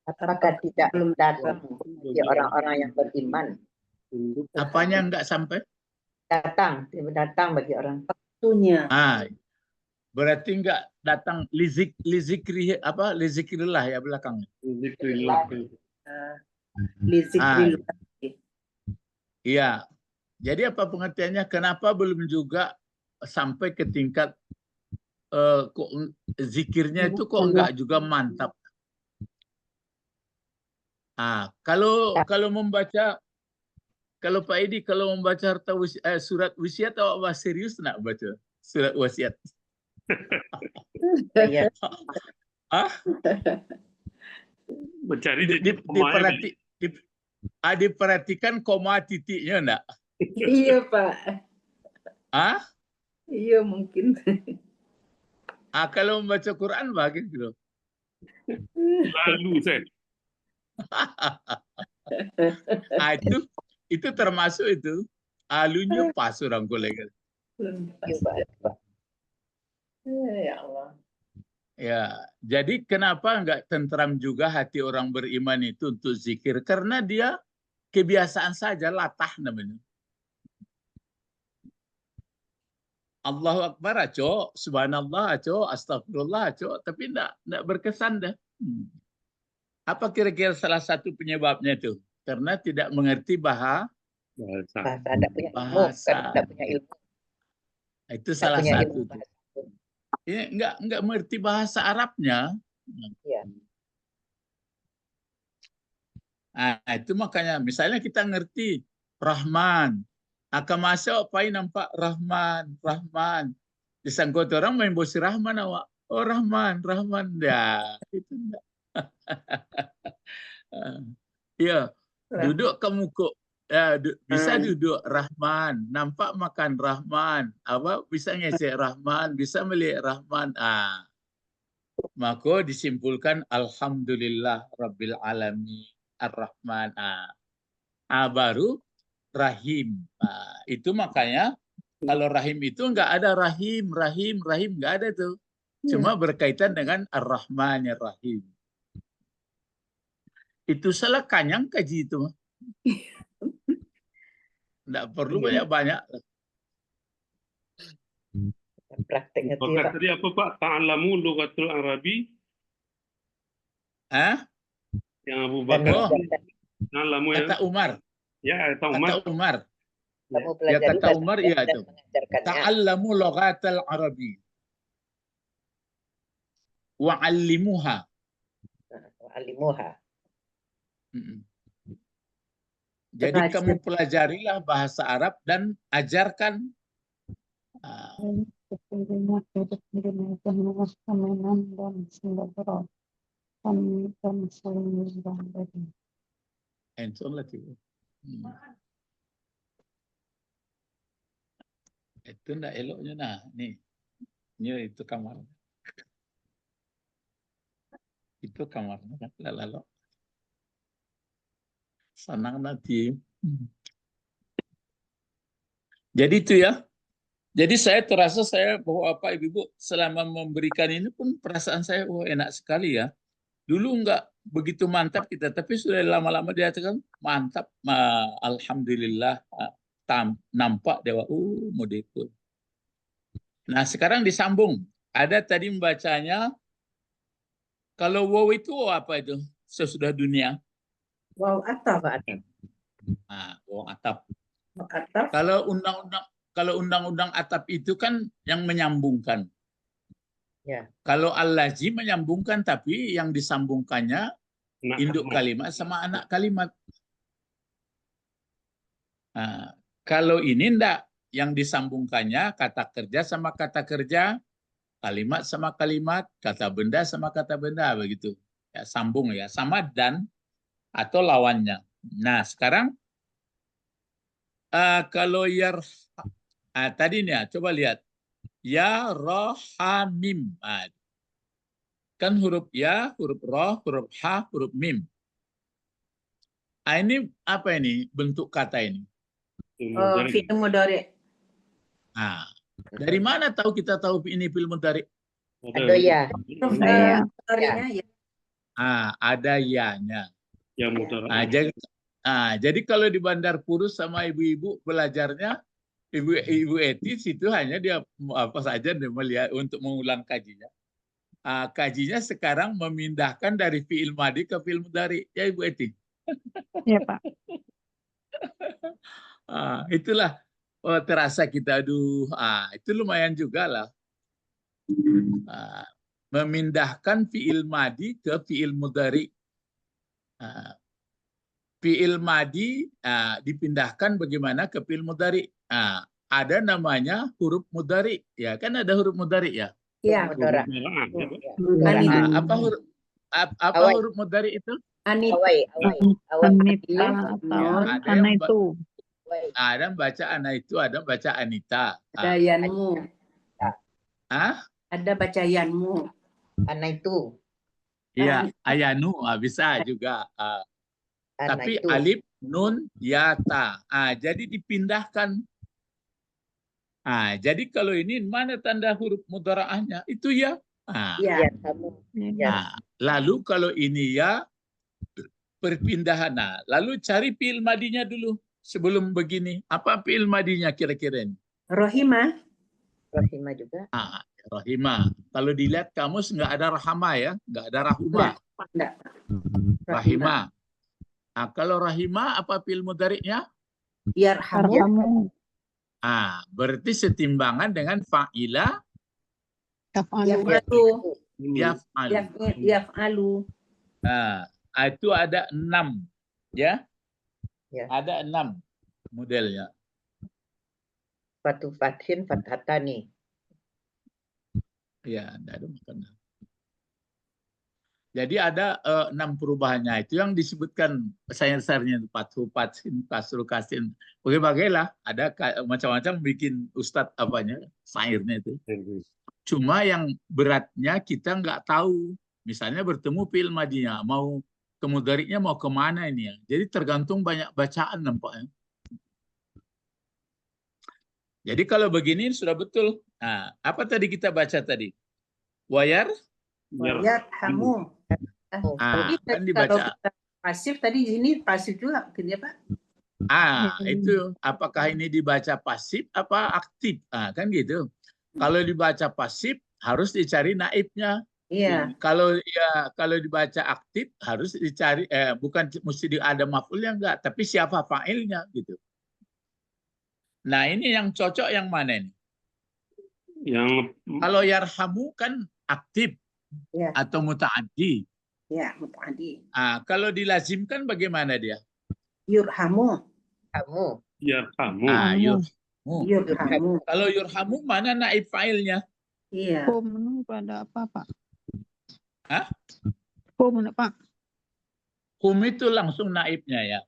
Apakah tidak datang bagi orang-orang yang beriman? Apanya enggak sampai? Datang bagi orang. Waktunya. Berarti enggak datang lizikri apa? Lizikrillah ya belakangnya. Lizikrillah. Iya. Jadi apa pengertiannya? Kenapa belum juga sampai ke tingkat zikirnya itu kok enggak juga mantap? Kalau membaca, kalau Pak Edi kalau membaca surat wasiat apa serius nak baca surat wasiat? Mencari diperhatikan koma titiknya enggak? Iya, Pak. Ah, Iya, mungkin. kalau membaca Quran begitu. Lalu saya. Itu termasuk itu. Alunya pas orang kolega. Ya Allah. Ya, jadi kenapa enggak tentram juga hati orang beriman itu untuk zikir? Karena dia kebiasaan saja, latah namanya. Allahu Akbar, aco, subhanallah, aco, astagfirullah, aco, tapi enggak berkesan dah. Apa kira-kira salah satu penyebabnya itu? Karena tidak mengerti bahasa. Tidak punya ilmu, Bahasa. tidak punya ilmu. Itu Tidak salah punya satu. ilmu bahasa. Ya, enggak mengerti bahasa Arabnya. Iya. Nah, itu makanya misalnya kita ngerti Rahman. Akan masuk apa nampak Rahman. Disangkut orang main bosi Rahman awak. Oh Rahman. Ya, itu enggak. Ya, duduk kamu kok. Ya, bisa duduk Rahman, nampak makan Rahman, apa bisa ngesek Rahman, bisa melihat Rahman. Maka disimpulkan Alhamdulillah Rabbil Alamin Ar-Rahman. Baru Rahim. Itu makanya kalau Rahim itu enggak ada Rahim enggak ada tuh. Cuma berkaitan dengan Ar-Rahman Ar-Rahim. Itu salah kanyang kaji itu. Enggak perlu banyak-banyak. Prakteknya itu Maka tadi apa Pak? Ta'alamu lughatul Arabi. Yang Abu Bakar. Ta'alamu ya. Kata Umar. Ya, kata Umar. Kata Umar. Kamu Ya pelajari kata Umar bahasa iya Arab dan itu. mengajarkannya. Ta'allamu lughatal Arabi. Wa'allimuha. Alimuha. Jadi kamu pelajarilah bahasa Arab dan ajarkan. Itu enggak eloknya nah. Nih. Ini itu kamar. Itu kamarnya lalu. Senang nanti. Jadi itu ya. Jadi saya terasa bahwa Ibu selama memberikan ini pun perasaan saya enak sekali ya. Dulu enggak begitu mantap kita, tapi sudah lama-lama dia kan mantap. Alhamdulillah nampak dewa modekul. Nah, sekarang disambung. Ada tadi membacanya kalau wow itu apa itu? Sesudah dunia. Wow, atap. Wow atap. Atap. Kalau undang-undang atap itu kan yang menyambungkan. Ya. Kalau al-lazi menyambungkan tapi yang disambungkannya induk kalimat sama anak kalimat. Kalau ini enggak, yang disambungkannya kata kerja sama kata kerja, kalimat sama kalimat, kata benda sama kata benda begitu. Ya, sambung ya, sama dan atau lawannya. Nah, sekarang kalau tadi nih ya, coba lihat. Ya rohamim. Kan huruf ya, huruf roh, huruf ha, huruf mim. Ini apa ini bentuk kata ini? Fi'il mudhari'. Dari mana kita tahu ini fi'il mudhari'? Ada ya. Ada ya-nya. Ya mudhari'. Jadi kalau di Bandar Purus sama ibu-ibu belajarnya, Ibu Etis itu hanya dia apa saja dia melihat untuk mengulang kajinya. Kajinya sekarang memindahkan dari fi'il madi ke fi'il mudhari. Ya Ibu Etis. Iya Pak. Itulah terasa kita itu lumayan juga lah. Memindahkan fi'il madi ke fi'il mudhari. Fi'il madi dipindahkan bagaimana ke fi'il mudhari. Ada namanya huruf mudhari, ya kan ada huruf mudhari ya. Iya. Apa huruf mudhari itu? Anita atau karena itu. Ada baca ana itu, ada baca anita. Ada yanmu. Ah, Ada baca yanmu. Ana itu. iya, ayanu bisa juga. Ana Tapi itu. alif, nun, ya, ta. Jadi dipindahkan. Jadi kalau ini mana tanda huruf mudharaahnya? Itu ya. Ya. Yarhamu. Ya. Lalu kalau ini ya, perpindahan. Lalu cari fi'il madinya dulu sebelum begini. Apa fi'il madinya kira-kira ini? Rohimah. Rahimah juga. Rahimah. Kalau dilihat kamus nggak ada rahama ya, nggak ada rahuma. Enggak. Rahimah. Kalau rahimah apa fi'il mudhari'nya? Yarhamu. Yarhamu. Berarti setimbangan dengan fa'ila Yaf'alu. Yaf'alu. yaf'alu. Yaf'alu. Itu ada 6 ya. Ya. Ada 6 modelnya. Fatu fathin fathatani. Ya, ada makanan. Jadi ada 6 perubahannya. Itu yang disebutkan sayur-sayurnya, fathu, fathin, kasru, kasin. Bagailah ada macam-macam bikin ustadz apanya sayurnya itu. Cuma yang beratnya kita nggak tahu. Misalnya bertemu fi'il madinya, mau ke mudhari'nya mau kemana ini ya. Jadi tergantung banyak bacaan nampaknya. Jadi kalau begini sudah betul. Apa tadi kita baca tadi? Wayar? Yarhamu. Tapi Kan kalau dibaca. kita pasif tadi di sini pasif juga mungkin ya Pak? Itu apakah ini dibaca pasif apa aktif? Kan gitu. Kalau dibaca pasif harus dicari naibnya. Iya. Kalau dibaca aktif harus dicari bukan mesti ada maf'ulnya enggak, tapi siapa fa'ilnya gitu. Nah, ini yang cocok yang mana ini? Yang Kalau yarhamu kan aktif Iya. atau muta'addi. Ya, muta'addi. Kalau dilazimkan bagaimana dia? Yurhamu. Kamu. yarhamu. Yurhamu. Yurhamu. Kalau yurhamu mana naib fa'ilnya? Iya. Hum pada apa, Pak? Hah? Hum Pak. Hum itu langsung naibnya ya.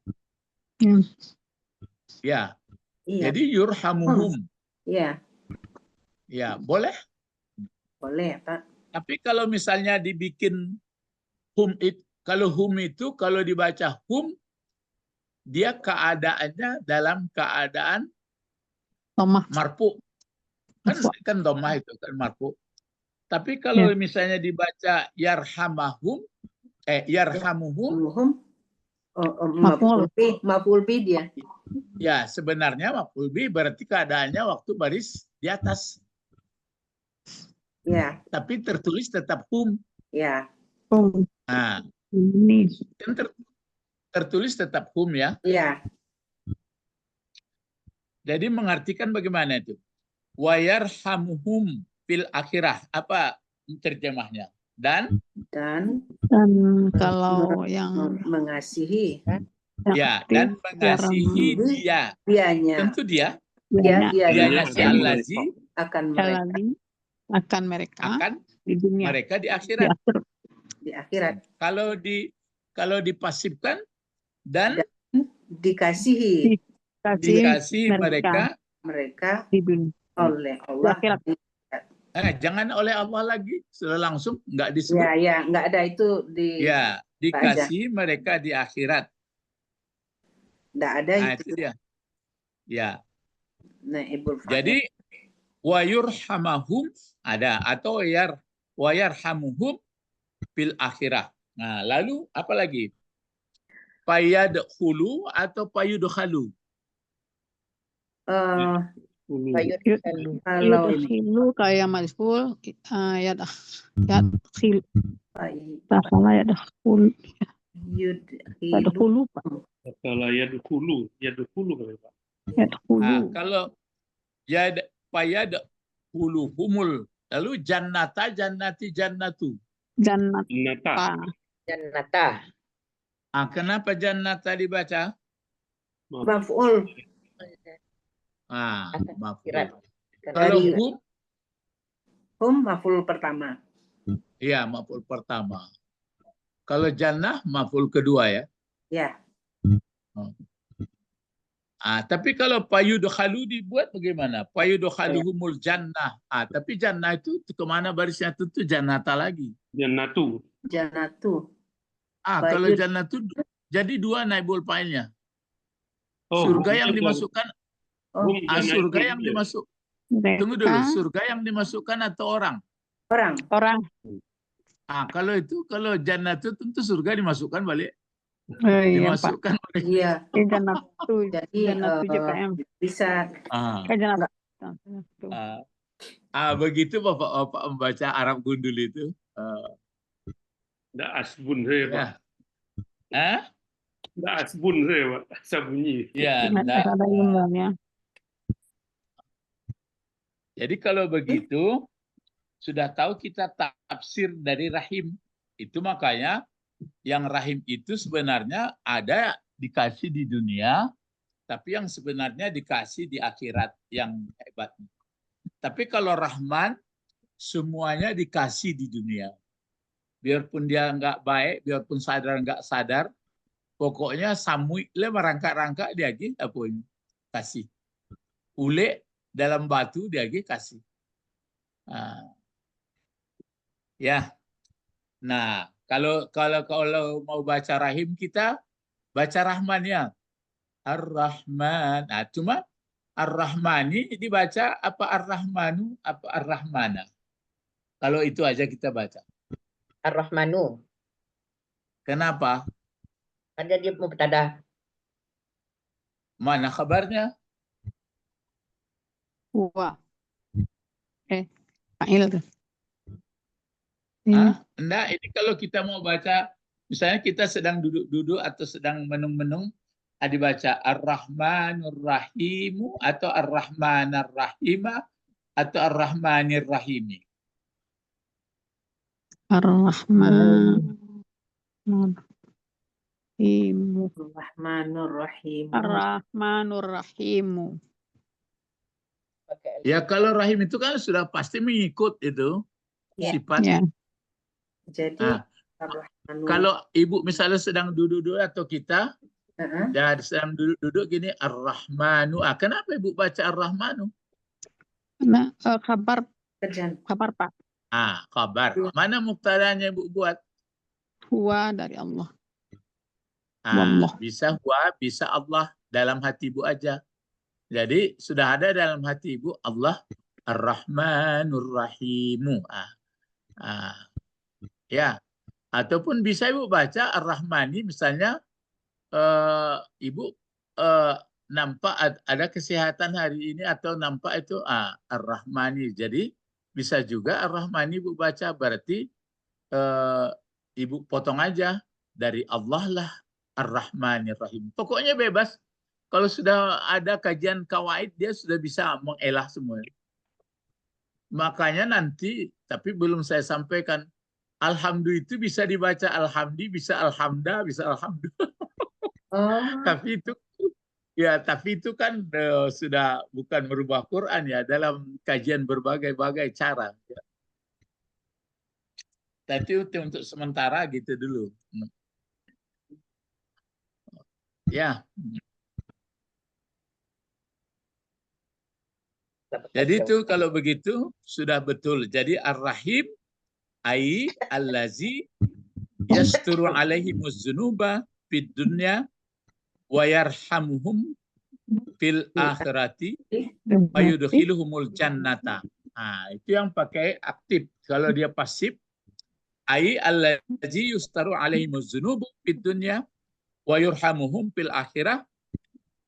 Ya. Iya. Jadi yurhamuhum. Iya. Ya, boleh. Boleh Pak. Tapi kalau misalnya dibikin kalau hum itu kalau dibaca hum dia keadaannya dalam keadaan Tomah. marfu. Kan domah itu kan marfu. Tapi kalau misalnya dibaca yarhamuhum Maf'ul bi dia. ya sebenarnya maf'ul bi berarti keadaannya waktu baris di atas. Ya. Tapi tertulis tetap hum. Ya. Hum. Ini. Kan tertulis tetap hum ya. Ya. Jadi mengartikan bagaimana itu? Wa yarhamuhum fil akhirah. Apa terjemahnya? Dan kalau yang mengasihi. Ya, dan mengasihi dia. Dianya. Tentu dia. Dianya Si Allazi akan mereka di dunia. Mereka di akhirat. Di akhirat. Kalau dipasifkan dan dikasihi mereka di dunia. Oleh Allah. Jangan oleh Allah lagi, sudah langsung nggak disebut. Ya, nggak ada itu di. Ya, dikasih mereka di akhirat. Nggak ada itu. Itu dia. Ya. Naibul fa'il. Jadi wayurhamahum ada atau wayarhamuhum fil akhirah. Nah, lalu apa lagi? Payadkhulu atau payudkhalu? Kalau yudkhilu kayak majhul yadkhil salah yadkhul yadkhulu Pak. Kalau yadkhulu Pak. Yadkhulu. Kalau payadkhuluhumul lalu jannati jannatu. Jannata. Kenapa jannata dibaca? maf'ul. Maf'ul. Kalau hum maf'ul pertama. Iya, maf'ul pertama. Kalau jannah maf'ul kedua ya. Ya. Tapi kalau payudkhalu dibuat bagaimana? Payudkhaluhumul jannah. Tapi jannah itu kemana barisnya? Tentu jannata lagi. Jannatu. Jannatu. Kalau Payud- jannah itu jadi dua naibul fa'ilnya. Oh, Surga bukan yang itu. dimasukkan, Oh, surga yang dimasuk. Tunggu dulu, Mereka surga yang dimasukkan atau orang? orang. orang. Kalau jannah itu tentu surga dimasukkan balik. Oh, iya, Pak. Dimasukkan oleh Iya. Jannatu. Jadi Jannatu JPM. bisa Jannatu. begitu Bapak membaca Arab gundul itu. Nggak asbun saya, Pak. Ya. Nggak asbun saya, Pak. Sabunyi. Ya, Ada ilmunya. jadi kalau begitu sudah tahu kita tafsir dari rahim. Itu makanya yang rahim itu sebenarnya ada dikasih di dunia, tapi yang sebenarnya dikasih di akhirat yang hebat. Tapi kalau Rahman, semuanya dikasih di dunia. Biarpun dia nggak baik, biarpun sadar nggak sadar, pokoknya samui le merangkak-rangkak dia kasih. Ule dalam batu dia kasih. Ya. Nah, kalau mau baca rahim kita baca Rahmannya. Ar-Rahman. Cuma Ar-Rahmani dibaca apa Ar-Rahmanu apa Ar-Rahmana. Kalau itu aja kita baca. Ar-Rahmanu. Kenapa? Ada dia mubtada. Mana kabarnya? Wah. Fa'il tuh. Enggak, ini kalau kita mau baca, misalnya kita sedang duduk-duduk atau sedang menung-menung, dibaca Ar-Rahmanur Rahimu atau Ar-Rahmanar Rahimah atau Ar-Rahmanir Rahimi. Ar-Rahmanur Rahim. Ar-Rahmanur Rahim. Ya kalau rahim itu kan sudah pasti mengikut itu sifat. Ya. Jadi kalau ibu misalnya sedang duduk-duduk atau kita sedang duduk-duduk gini Ar-Rahmanu. Kenapa ibu baca Ar-Rahmanu? Nah, kabar Pak. Kabar. Mana muktadanya ibu buat? Huwa dari Allah. Bisa huwa, bisa Allah dalam hati ibu aja. Jadi sudah ada dalam hati ibu Allah Ar-Rahmanur Rahimu. Ya. Ataupun bisa ibu baca Ar-Rahmani misalnya ibu nampak ada kesehatan hari ini atau nampak itu Ar-Rahmani. Jadi bisa juga Ar-Rahmani ibu baca berarti ibu potong aja dari Allah lah Ar-Rahmanir Rahim. Pokoknya bebas. Kalau sudah ada kajian kawaid dia sudah bisa mengelah semuanya. Makanya nanti tapi belum saya sampaikan Alhamdulillah itu bisa dibaca Alhamdi, bisa Alhamda, bisa Alhamdulillah. Tapi itu kan sudah bukan merubah Quran ya dalam kajian berbagai-bagai cara. Ya. Tapi itu untuk sementara gitu dulu. Ya. Jadi itu kalau begitu sudah betul. Jadi Ar-Rahim ai allazi yasturu alaihimuz dzunuba fid dunya wa yarhamuhum fil akhirati wa yudkhiluhumul jannata. Itu yang pakai aktif. Kalau dia pasif ai allazi yastaru alaihimuz dzunuba fid dunya wa yarhamuhum fil akhirah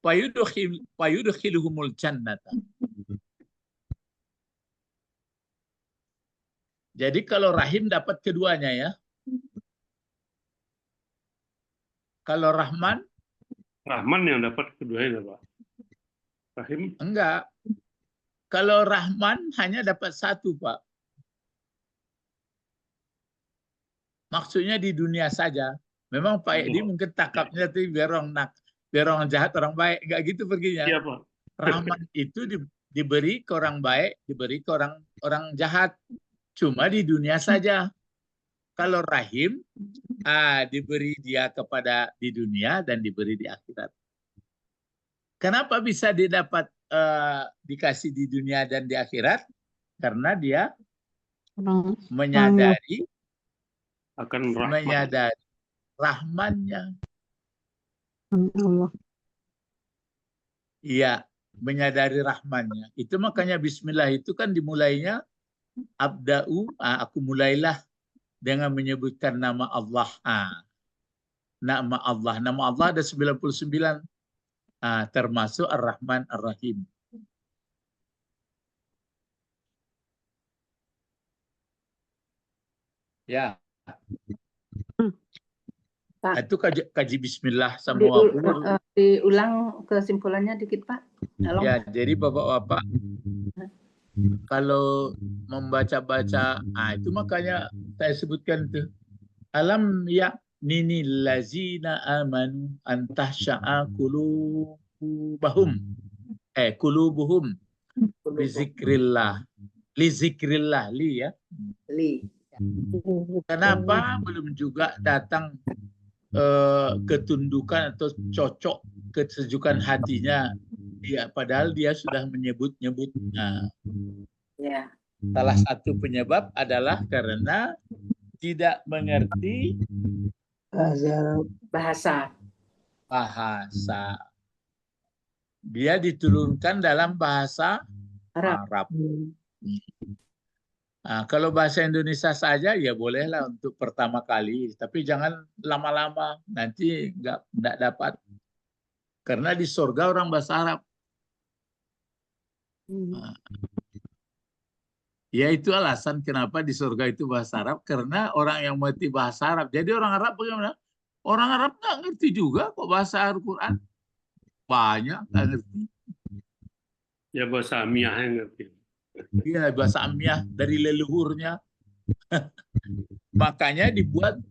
wa yudkhiluhumul jannata. Jadi kalau rahim dapat keduanya ya. Kalau Rahman? Rahman yang dapat keduanya, Pak. Rahim? Enggak. Kalau Rahman hanya dapat satu, Pak. Maksudnya di dunia saja. Memang Pak Edi mungkin takapnya itu biar orang jahat, orang baik. Enggak gitu perginya. Iya, Pak. Rahman itu diberi ke orang baik, diberi ke orang jahat. Cuma di dunia saja. Kalau rahim, diberi dia kepada di dunia dan diberi di akhirat. Kenapa bisa didapat dikasih di dunia dan di akhirat? Karena dia Orang menyadari Akan rahmat. rahmannya. Allah. Iya, menyadari rahmannya. Itu makanya bismillah itu kan dimulainya abda'u, aku mulailah dengan menyebutkan nama Allah. Nama Allah. Nama Allah ada 99. Termasuk Ar-Rahman Ar-Rahim. Ya. Pak. Itu kaji bismillah sama Diulang kesimpulannya dikit, Pak. Tolong. Ya, jadi Bapak-bapak kalau membaca-baca, itu makanya saya sebutkan tuh. Alam yaknini lazina amanu antahsya'a qulubuhum. Qulubuhum bizikrillah. Li zikrillah, li ya. Li. Kenapa belum juga datang ketundukan atau cocok kesejukan hatinya? Ya, padahal dia sudah menyebut-nyebut. Ya. Salah satu penyebab adalah karena tidak mengerti bahasa. Dia diturunkan dalam bahasa Arab. Kalau bahasa Indonesia saja ya bolehlah untuk pertama kali, tapi jangan lama-lama, nanti nggak dapat. Karena di surga orang bahasa Arab. Ya itu alasan kenapa di surga itu bahasa Arab, karena orang yang mengerti bahasa Arab. Jadi orang Arab bagaimana? Orang Arab nggak ngerti juga kok bahasa Al-Quran. Banyak nggak ngerti. Ya bahasa Amiyah yang ngerti. Iya, bahasa Amiyah dari leluhurnya. Makanya dibuat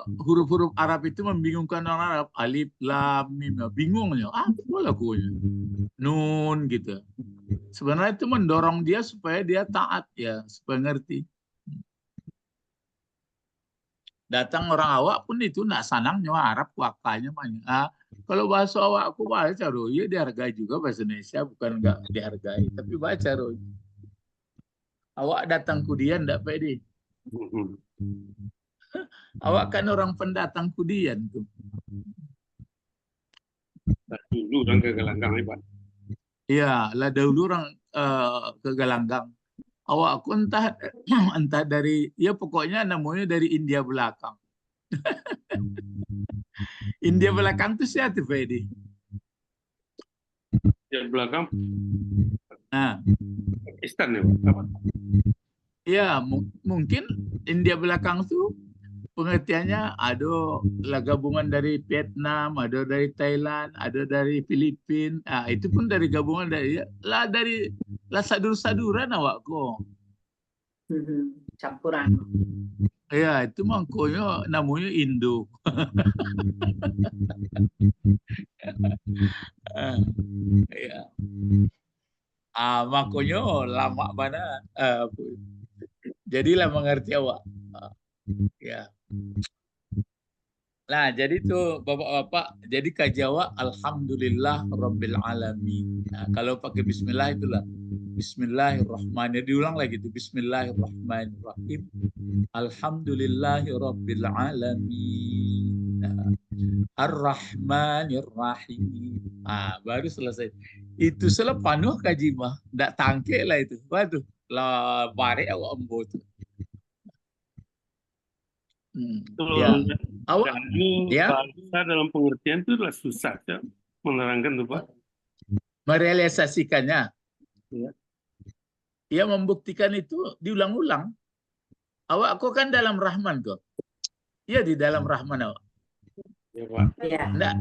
huruf-huruf Arab itu membingungkan orang Arab. Alif, lam, mim. Bingungnya. Apa lagunya? Nun gitu. Sebenarnya itu mendorong dia supaya dia taat ya, supaya ngerti. Datang orang awak pun itu nak sanang nyawa Arab wakanya banyak. Kalau bahasa awak aku baca roh, ya dihargai juga bahasa Indonesia, bukan enggak dihargai, tapi baca roh. Awak datang kudian enggak pede. Awak kan orang pendatang kudian tuh. Dulu orang ke Gelanggang nih, Pak. Iya, lah dahulu orang ke Gelanggang. Awak aku entah dari, ya pokoknya namanya dari India belakang. India belakang tuh siapa tuh Fedi? Yang belakang Pakistan ya, Pak. Ya, mungkin India belakang tuh pengertiannya ada gabungan dari Vietnam, ada dari Thailand, ada dari Filipina. Itu pun dari gabungan dari sadur-saduran awak kok. Campuran. Ya, itu mangkonya namanya Indo. Ya. Makanya lama mana. Jadilah mengerti awak. Ya. Nah, jadi tuh Bapak-bapak, jadi kajawa alhamdulillah rabbil alamin. Nah, kalau pakai bismillah itulah. Bismillahirrahmanirrahim. Diulang lagi tuh bismillahirrahmanirrahim. Alhamdulillahi rabbil alamin. Nah, Ar-Rahmanir-Rahim. Baru selesai. Itu selepas penuh kaji mah. Nggak tangke lah itu. Waduh, lah bare awak embo tuh. Ya. Awak ya? Bahasa dalam pengertian itu adalah susah ya, menerangkan tuh Pak. Merealisasikannya. Ya. Ya, membuktikan itu diulang-ulang. Awak kok kan dalam Rahman kok. Iya di dalam Rahman awak. Ya Pak. Iya. Enggak.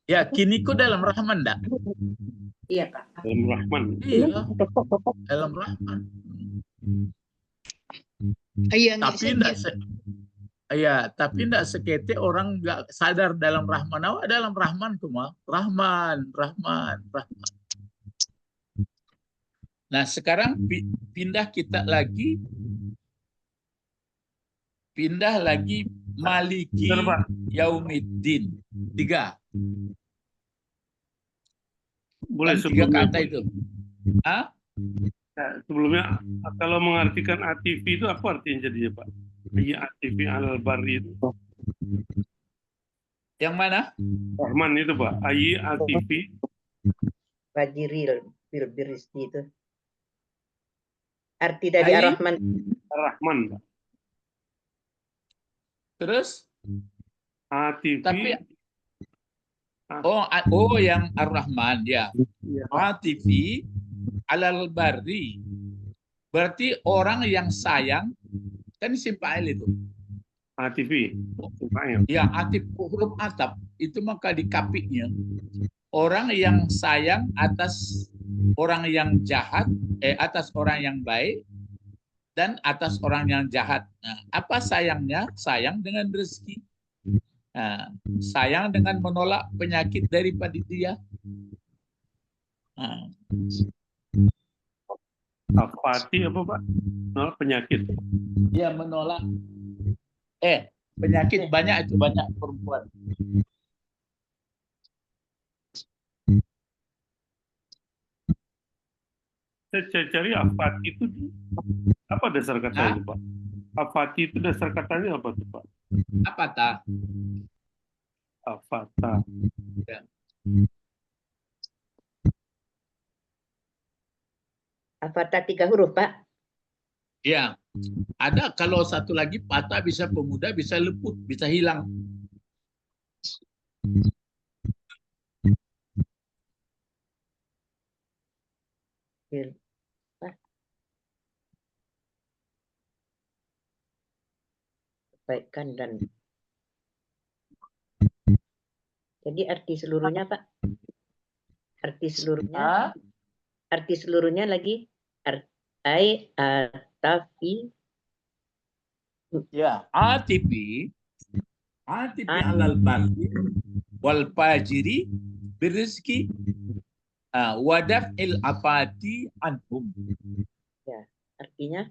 Ya, kini kok dalam Rahman enggak? Iya Pak. Dalam Rahman. Iya. Dalam Rahman. Tapi enggak sekete orang enggak sadar dalam Rahman. Awak dalam Rahman cuma Rahman. Nah, sekarang pindah lagi Maliki Yaumiddin. 3. Boleh Kan tiga sebelumnya, kata Pak. itu. Ah, Sebelumnya, kalau mengartikan ATV itu apa artinya jadinya, Pak? Ayy ATV alal bari itu. yang mana? Rahman itu, Pak. Ayy ATV. Fajiril bil birizki itu. Arti dari Ai, Ar-Rahman Rahman, Pak. terus ATV. tapi oh yang Ar-Rahman ya. Iya. ATV alal barri. Berarti orang yang sayang kan isim fa'il itu. ATV. Ya, atif huruf atap itu maka di kapiknya orang yang sayang atas orang yang jahat, atas orang yang baik dan atas orang yang jahat. Nah, apa sayangnya? Sayang dengan rezeki. Nah, sayang dengan menolak penyakit daripada dia. Nah, Apati apa, Pak? Menolak penyakit. dia menolak penyakit banyak itu, banyak perempuan. Saya cari apati itu apa dasar katanya, Pak? Apati itu dasar katanya apa tuh, Pak? Apa tak? Avata. Ya. Avata 3 huruf, Pak. Ya, ada kalau satu lagi patah bisa pemuda, bisa leput, bisa hilang. Bil. Kebaikan dan jadi arti seluruhnya, Pak. Arti seluruhnya lagi ai atafi Ya, ATP alal barri wal fajiri birizki wadaf il afati anhum. ya. Artinya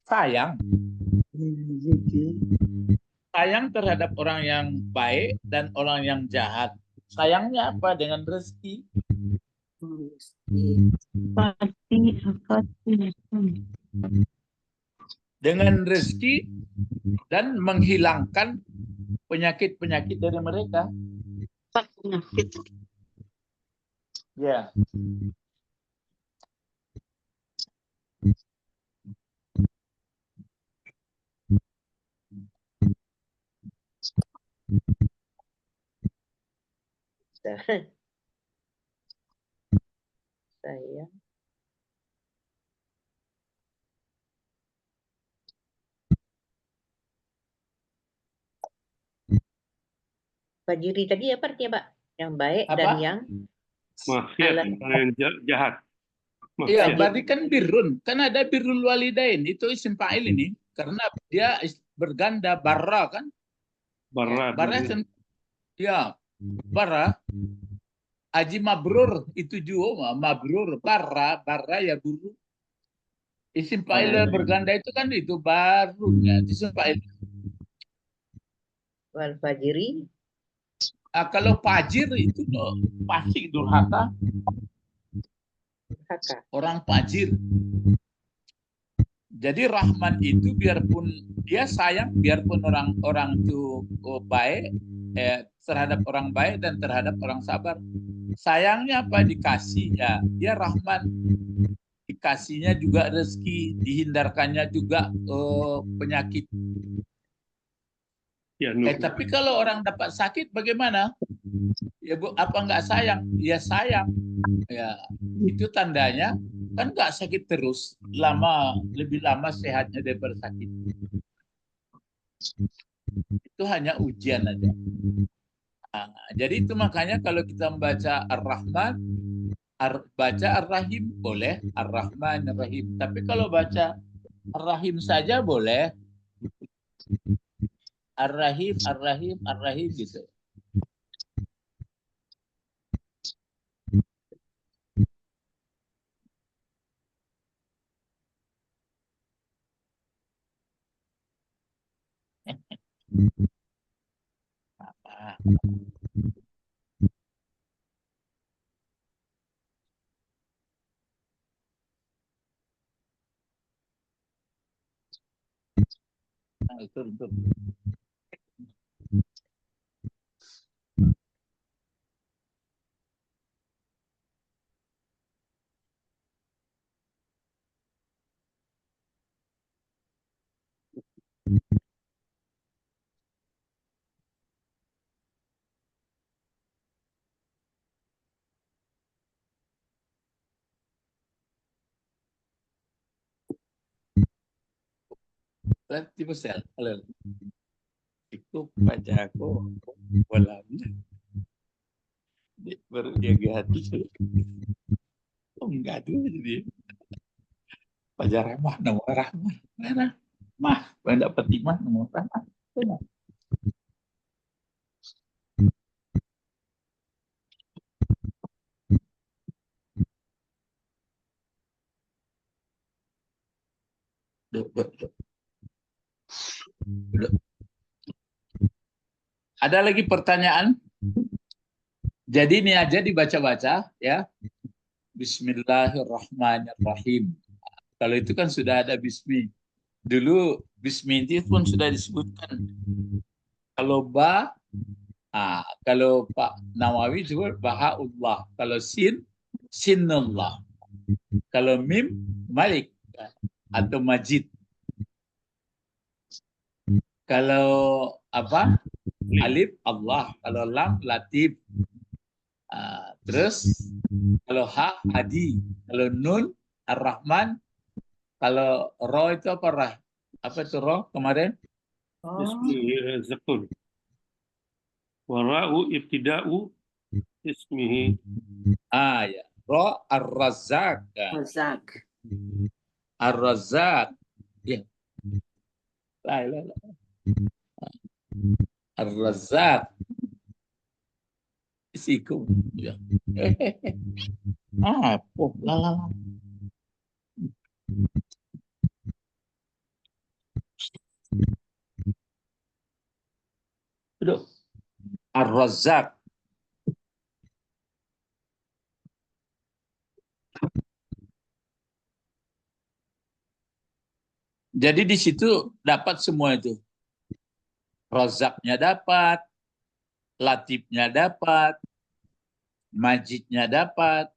Sayang. Sayang terhadap orang yang baik dan orang yang jahat. Sayangnya apa? Dengan rezeki. Dengan rezeki dan menghilangkan penyakit-penyakit dari mereka. Ya. saya Fajiri tadi apa artinya, Pak? Yang baik Apa? dan yang Maksiat, yang jahat. Iya, Maksiat. berarti kan birrun. Kan ada birrul walidain. Itu isim fa'il ini. Karena dia berganda, barra kan. Barat. Barra, ya, barra. Aji mabrur itu juga mabrur. Barra ya guru. Isim fa'il berganda itu kan itu baru ya. Isim fa'il. wal fajiri. Kalau fajir itu fasik, durhaka. Orang fajir. Jadi Rahman itu biarpun dia sayang, biarpun orang itu baik terhadap orang baik dan terhadap orang sabar. Sayangnya apa? Dikasihnya. Dia Rahman. Dikasihnya juga rezeki, dihindarkannya juga penyakit. Ya, Tapi kalau orang dapat sakit bagaimana? Ya Bu, apa nggak sayang? Ya sayang. Ya, itu tandanya kan nggak sakit terus, lebih lama sehatnya daripada sakit. Itu hanya ujian aja. Nah, jadi itu makanya kalau kita membaca Ar-Rahman, baca Ar-Rahim boleh, Ar-Rahman Ar-Rahim. Tapi kalau baca Ar-Rahim saja boleh. Ar-Rahim, Ar-Rahim, Ar-Rahim gitu. Betul, betul. Berarti besar. Halo. Itu pajaku bolamnya. Baru dia ganti. Oh, enggak dulu jadi. Pajar Rahmah, nomor Rahmah. Mana? Mah, banyak dapat timah nomor Rahmah. Benar. Duh. Ada lagi pertanyaan? Jadi ini aja dibaca-baca ya. Bismillahirrahmanirrahim. Kalau itu kan sudah ada bismi. Dulu bismi itu pun sudah disebutkan. Kalau ba, kalau Pak Nawawi juga Bahaullah. Kalau sin, Sinullah. Kalau mim, Malik atau Majid. Kalau apa? Alif Allah. Kalau lam Latif. Terus kalau ha Hadi. Kalau nun Ar-Rahman. Kalau ro itu apa rah? Apa itu ro kemarin? Oh, Ismihi Zakun. Wara'u ibtida'u ismihi. Ya. Ro Ar-Razzaq. Razak. Ar-Razzaq. Ya. La. Ar-Razzaq. Isikum. Ya. Oh, la. Duduk. Ar-Razzaq. Jadi di situ dapat semua itu. Razaknya dapat, Latifnya dapat, Majidnya dapat.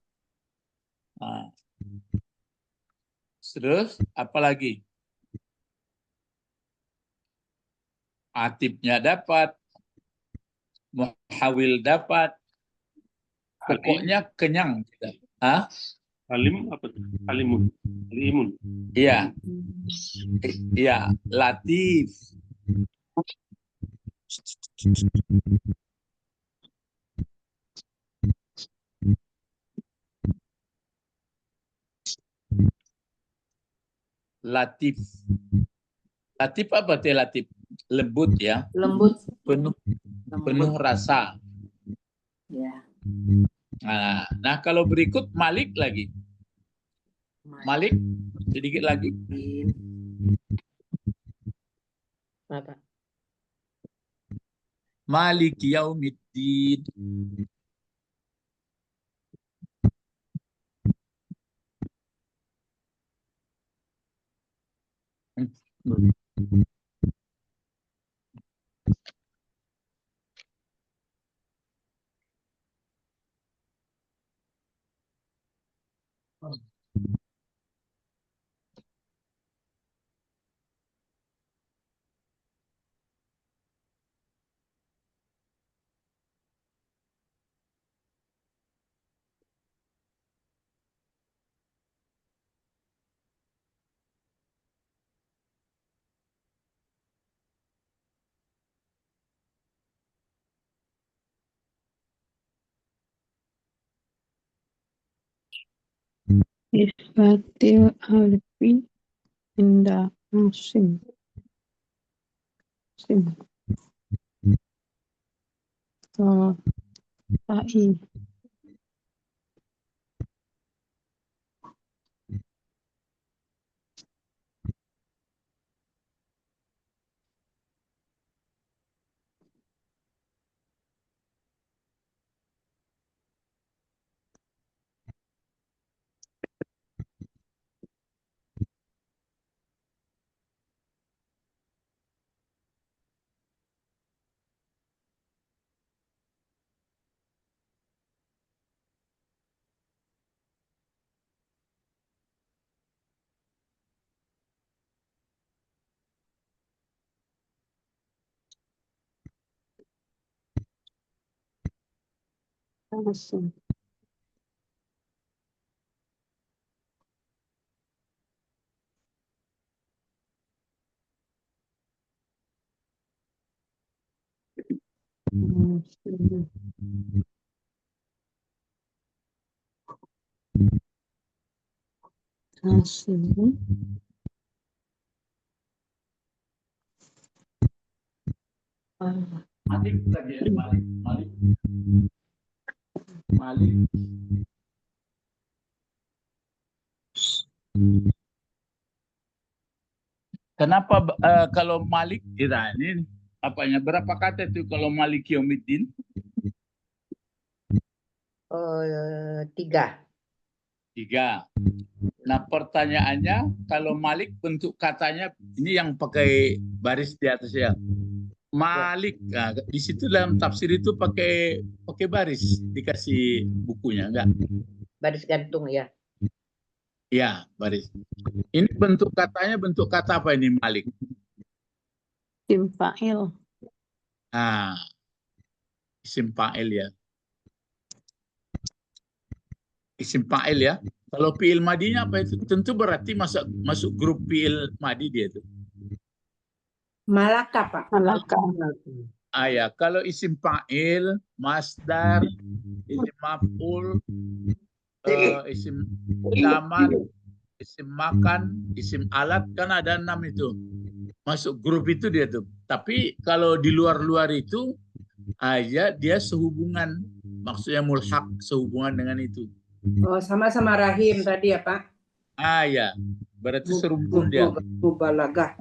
Terus apa lagi? Atifnya dapat, Muhawil dapat. Pokoknya kenyang kita. Alim apa tuh? Alimun. Alimun. Iya. Iya, Latif. Latif. Latif apa teh latif? Lembut ya. Lembut. Penuh rasa. Ya. Nah, kalau berikut Malik lagi. Malik sedikit lagi. Apa? Malik Yaumiddin. Isbatil alfi inda musim. So, ta'i. Nasim. Nasim. Nasim. Malik lagi ya, Malik. Kenapa kalau Malik ini apanya berapa kata itu kalau Malik Yaumiddin? 3. 3. Nah pertanyaannya kalau Malik bentuk katanya ini yang pakai baris di atas ya. Malik, nah, di situ dalam tafsir itu pakai baris dikasih bukunya enggak? Baris gantung ya. Ya baris. Ini bentuk katanya bentuk kata apa ini Malik? Isim fa'il. Ah, isim fa'il ya. Isim fa'il ya. Kalau fi'il madinya apa itu? Tentu berarti masuk grup fi'il madi dia itu. Malaka, Pak. Malaka. Ah ya, kalau isim fa'il, masdar, isim maf'ul, isim zaman, isim makan, isim alat kan ada 6 itu. Masuk grup itu dia tuh. Tapi kalau di luar-luar itu aja dia sehubungan, maksudnya mulhaq sehubungan dengan itu. Oh, sama-sama rahim tadi ya, Pak. Ah ya, berarti serumpun dia. Mubalagah.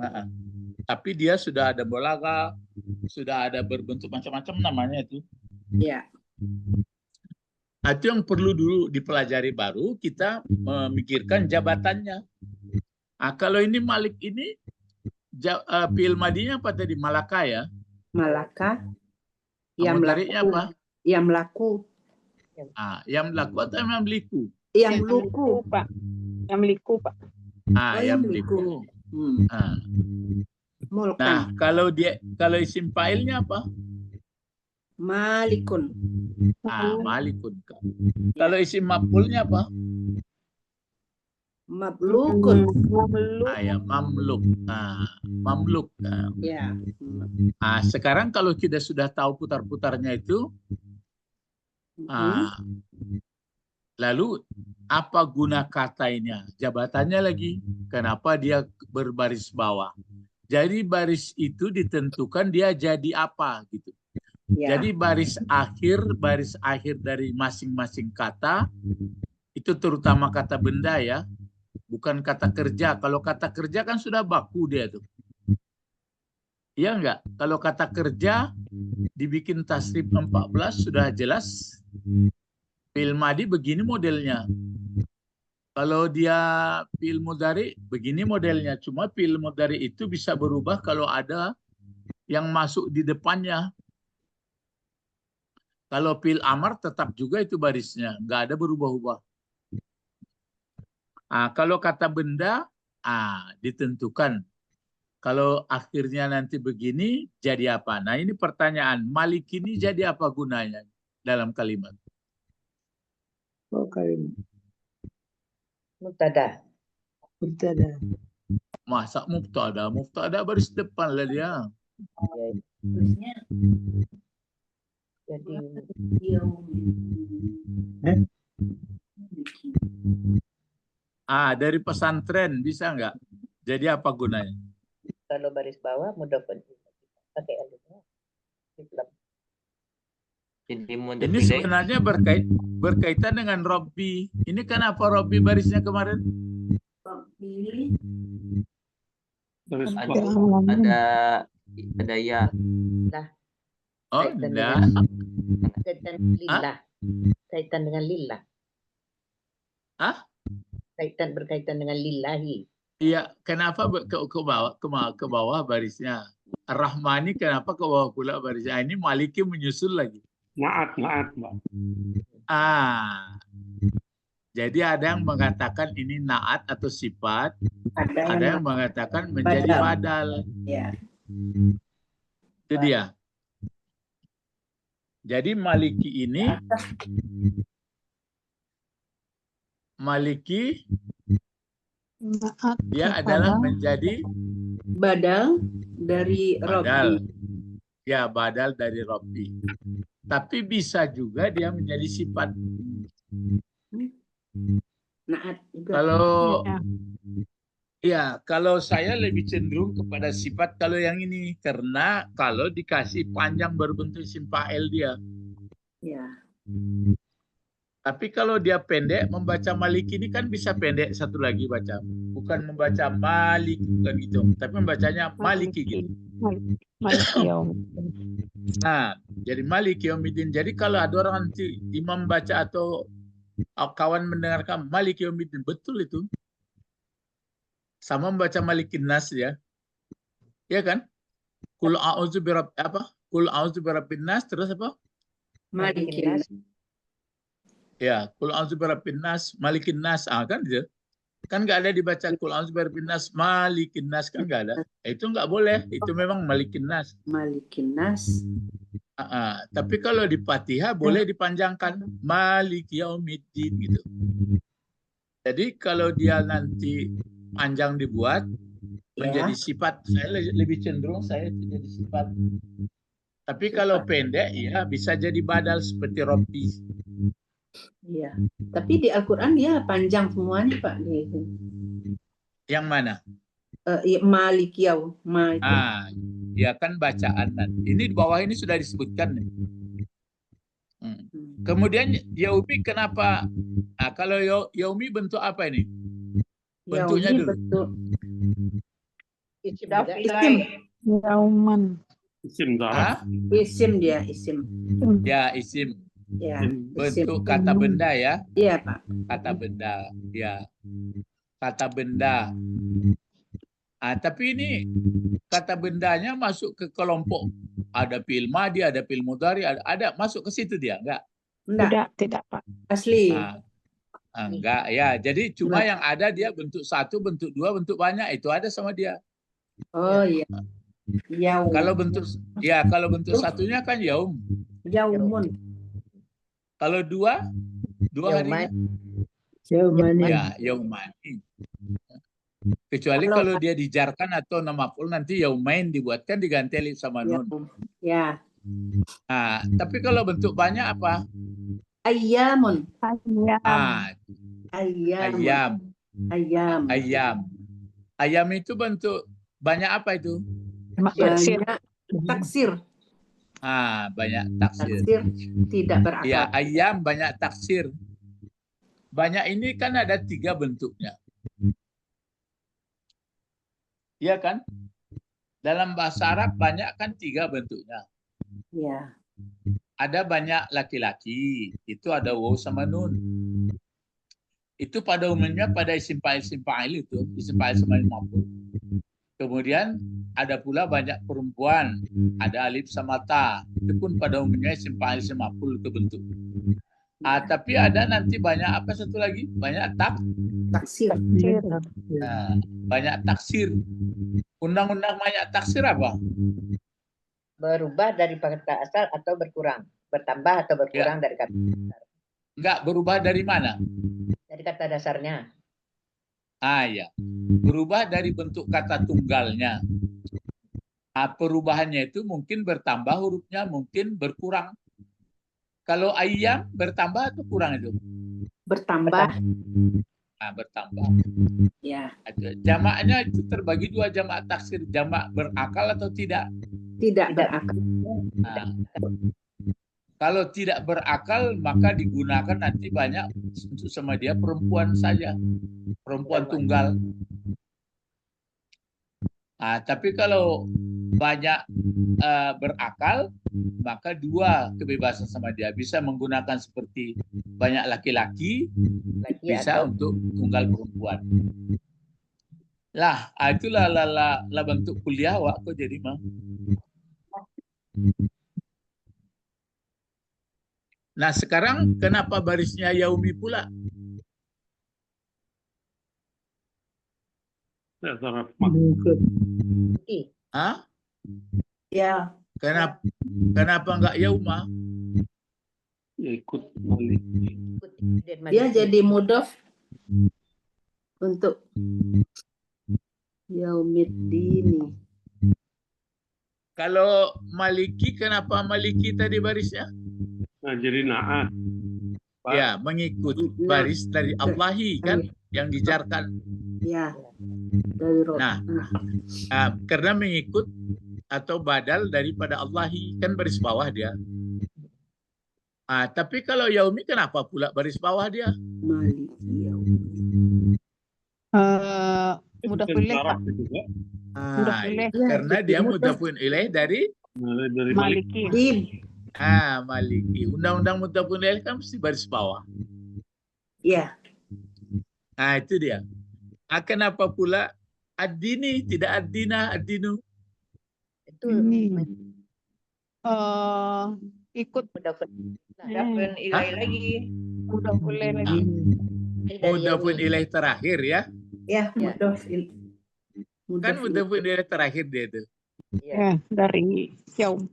Tapi dia sudah ada balaghah, sudah ada berbentuk macam-macam namanya itu. Ya. Itu yang perlu dulu dipelajari baru kita memikirkan jabatannya. Kalau ini Malik ini fi'il madinya apa tadi? Malaka ya? Malaka. Yang Mudariknya apa? Yang melaku. Yang melaku atau yang memiliku? Yang luku. Pak. Yang meliku, Pak. Yang memiliku. Mulkan. Nah, kalau isim fa'ilnya apa? Malikun. Malikun. Kalau isim maf'ulnya apa? Mablukun. Ya, mamluk. Mamluk. Ya. Sekarang kalau kita sudah tahu putar-putarnya itu, lalu apa guna katanya? Jabatannya lagi. Kenapa dia berbaris bawah? Jadi baris itu ditentukan dia jadi apa gitu. Ya. Jadi baris akhir dari masing-masing kata itu terutama kata benda ya, bukan kata kerja. Kalau kata kerja kan sudah baku dia tuh. Iya enggak? Kalau kata kerja dibikin tasrif 14 sudah jelas. Fi'il madi begini modelnya. Kalau dia fi'il mudhari begini modelnya. Cuma fi'il mudhari itu bisa berubah kalau ada yang masuk di depannya. Kalau fi'il amar tetap juga itu barisnya, nggak ada berubah-ubah. Kalau kata benda, ditentukan. Kalau akhirnya nanti begini, jadi apa? Nah ini pertanyaan, Malik ini jadi apa gunanya dalam kalimat? Mubtada. Masa mubtada? Mubtada baris depan lah dia. Jadi Dari pesantren bisa nggak? Jadi apa gunanya? kalau baris bawah mudhaf pakai alif. Ini sebenarnya berkaitan dengan Robbi. Ini kenapa Robbi barisnya kemarin? Terus Ada ya. Oh, Kaitan enggak. Kaitan lillah. Kaitan dengan lillah. Berkaitan dengan lillahi. Iya, kenapa ke bawah barisnya? Ar-Rahmani kenapa ke bawah pula barisnya? Ini Maliki menyusul lagi. Naat, Mbak. Jadi ada yang mengatakan ini naat atau sifat, ada yang mengatakan menjadi badal. Ya. Itu dia. Jadi Maliki ini, Maliki Maat dia kepada adalah menjadi Badal dari badal. Robbi. Ya, badal dari Robbi. Tapi bisa juga dia menjadi sifat. Naat juga. Kalau ya, ya, kalau saya lebih cenderung kepada sifat kalau yang ini, karena kalau dikasih panjang berbentuk isim fa'il dia. Ya. Tapi kalau dia pendek, membaca Malik ini kan bisa pendek satu lagi baca. Bukan membaca Malik, bukan gitu. Tapi membacanya Maliki gitu. Maliki yaum. Nah, jadi Malik Yaumiddin. Jadi kalau ada orang nanti imam baca atau kawan mendengarkan Malik Yaumiddin, betul itu. Sama membaca Malikin Nas ya. Ya kan? Kul a'udzu birabb apa? Kul a'udzu birabbin nas terus apa? Malikin. Ya, Kul a'udzu birabbin nas, Malikin Nas. Ah kan gitu. Kan nggak ada dibaca Kul a'udzu birabbin nas, Malikin Nas, kan nggak ada. Itu nggak boleh. Itu memang Malikin Nas. Malikin Nas. Tapi kalau di Fatihah boleh dipanjangkan Malik Yaumiddin gitu. Jadi kalau dia nanti panjang dibuat menjadi sifat, saya lebih cenderung saya itu jadi sifat. Tapi kalau pendek ya bisa jadi badal seperti Robbi. Iya. Tapi di Al-Quran dia panjang semuanya Pak. Yang mana? Malik yaum. Ya kan bacaan nanti. Ini di bawah ini sudah disebutkan nih. Kemudian Yaumi kenapa? Kalau Yaumi bentuk apa ini? Bentuknya dulu. Bentuk Isim. Yauman. Isim zaraf. Isim dia, isim. Ya, isim. Ya, Bentuk kata benda ya. Iya, Pak. Kata benda. Ya. Kata benda. Tapi ini kata bendanya masuk ke kelompok. Ada fi'il madhi, ada fi'il mudhari, ada masuk ke situ dia, enggak? Tidak, Pak. Asli. Enggak, ya. Jadi cuma yang ada dia bentuk satu, bentuk dua, bentuk banyak itu ada sama dia. Oh iya. Yaum. Kalau bentuk satunya kan yaum. Yaumun. Kalau dua harinya. Yaumani. Ya, yaumani. Kecuali kalau dia dijarkan atau nama maf'ul nanti yaumain dibuatkan diganti alif sama nun. Ya. Tapi kalau bentuk banyak apa? Ayyamun. Ayam. Ayam itu bentuk banyak apa itu? Taksir. Banyak taksir. Taksir tidak berakal. Ya, ayam banyak taksir. Banyak ini kan ada 3 bentuknya. Iya kan? Dalam bahasa Arab banyak kan 3 bentuknya. Ya. Ada banyak laki-laki, itu ada waw sama nun. Itu pada umumnya pada isim fa'il itu, isim fa'il sama maf'ul. Kemudian ada pula banyak perempuan, ada alif sama ta. Itu pun pada umumnya isim fa'il sama maf'ul itu bentuk. Tapi ada nanti banyak apa satu lagi? Banyak Taksir. Banyak taksir. Undang-undang banyak taksir apa? Berubah dari kata asal atau berkurang. Bertambah atau berkurang dari kata dasar. Enggak, berubah dari mana? Dari kata dasarnya. Ya. Berubah dari bentuk kata tunggalnya. Perubahannya itu mungkin bertambah hurufnya, mungkin berkurang. Kalau ayam bertambah atau kurang itu? Bertambah. Bertambah. Ya. Jamaknya itu terbagi 2 jamak taksir. Jamak berakal atau tidak? Tidak berakal. Kalau tidak berakal maka digunakan nanti banyak untuk sama dia perempuan saja. Perempuan tunggal. Tapi kalau banyak berakal maka 2 kebebasan sama dia. Bisa menggunakan seperti banyak laki-laki, bisa untuk tunggal perempuan. Lah, itulah lah bentuk kuliah waktu jadi mah. Nah, sekarang kenapa barisnya yaumi pula? Zaraf. I. Hah? Ya. Kenapa enggak yauma? Ya, ikut Maliki. Dia jadi mudhof untuk Yaumiddin. Kalau Maliki, kenapa Maliki tadi barisnya? Nah, jadi naat. Pak. Ya, mengikut Nah. baris dari Allahi kan yang dijarkan. Ya, dari roh. Nah, karena mengikut atau badal daripada Allahi kan baris bawah dia. Tapi kalau Yaumi kenapa pula baris bawah dia? Maliki Yaumiddin. Mudhafun ilaih, Pak. Itu juga. Mudhafun ilaih. Karena dia mudhafun ilaih dari Mulai dari Maliki. Maliki. Maliki. Undang-undang mudhafun ilaih kan mesti baris bawah. Ya, Itu dia. Kenapa pula ad-dini tidak ad-dina, ad-dinu? Itu Ini. Ikut mudhafun ilaih lagi. mudhafun ilaih lagi. Dari Mudhafun Yaumi. ilaih terakhir ya. ya, mudhof. Kan mudhafun ilaih terakhir dia itu. Ya. Dari Yaum.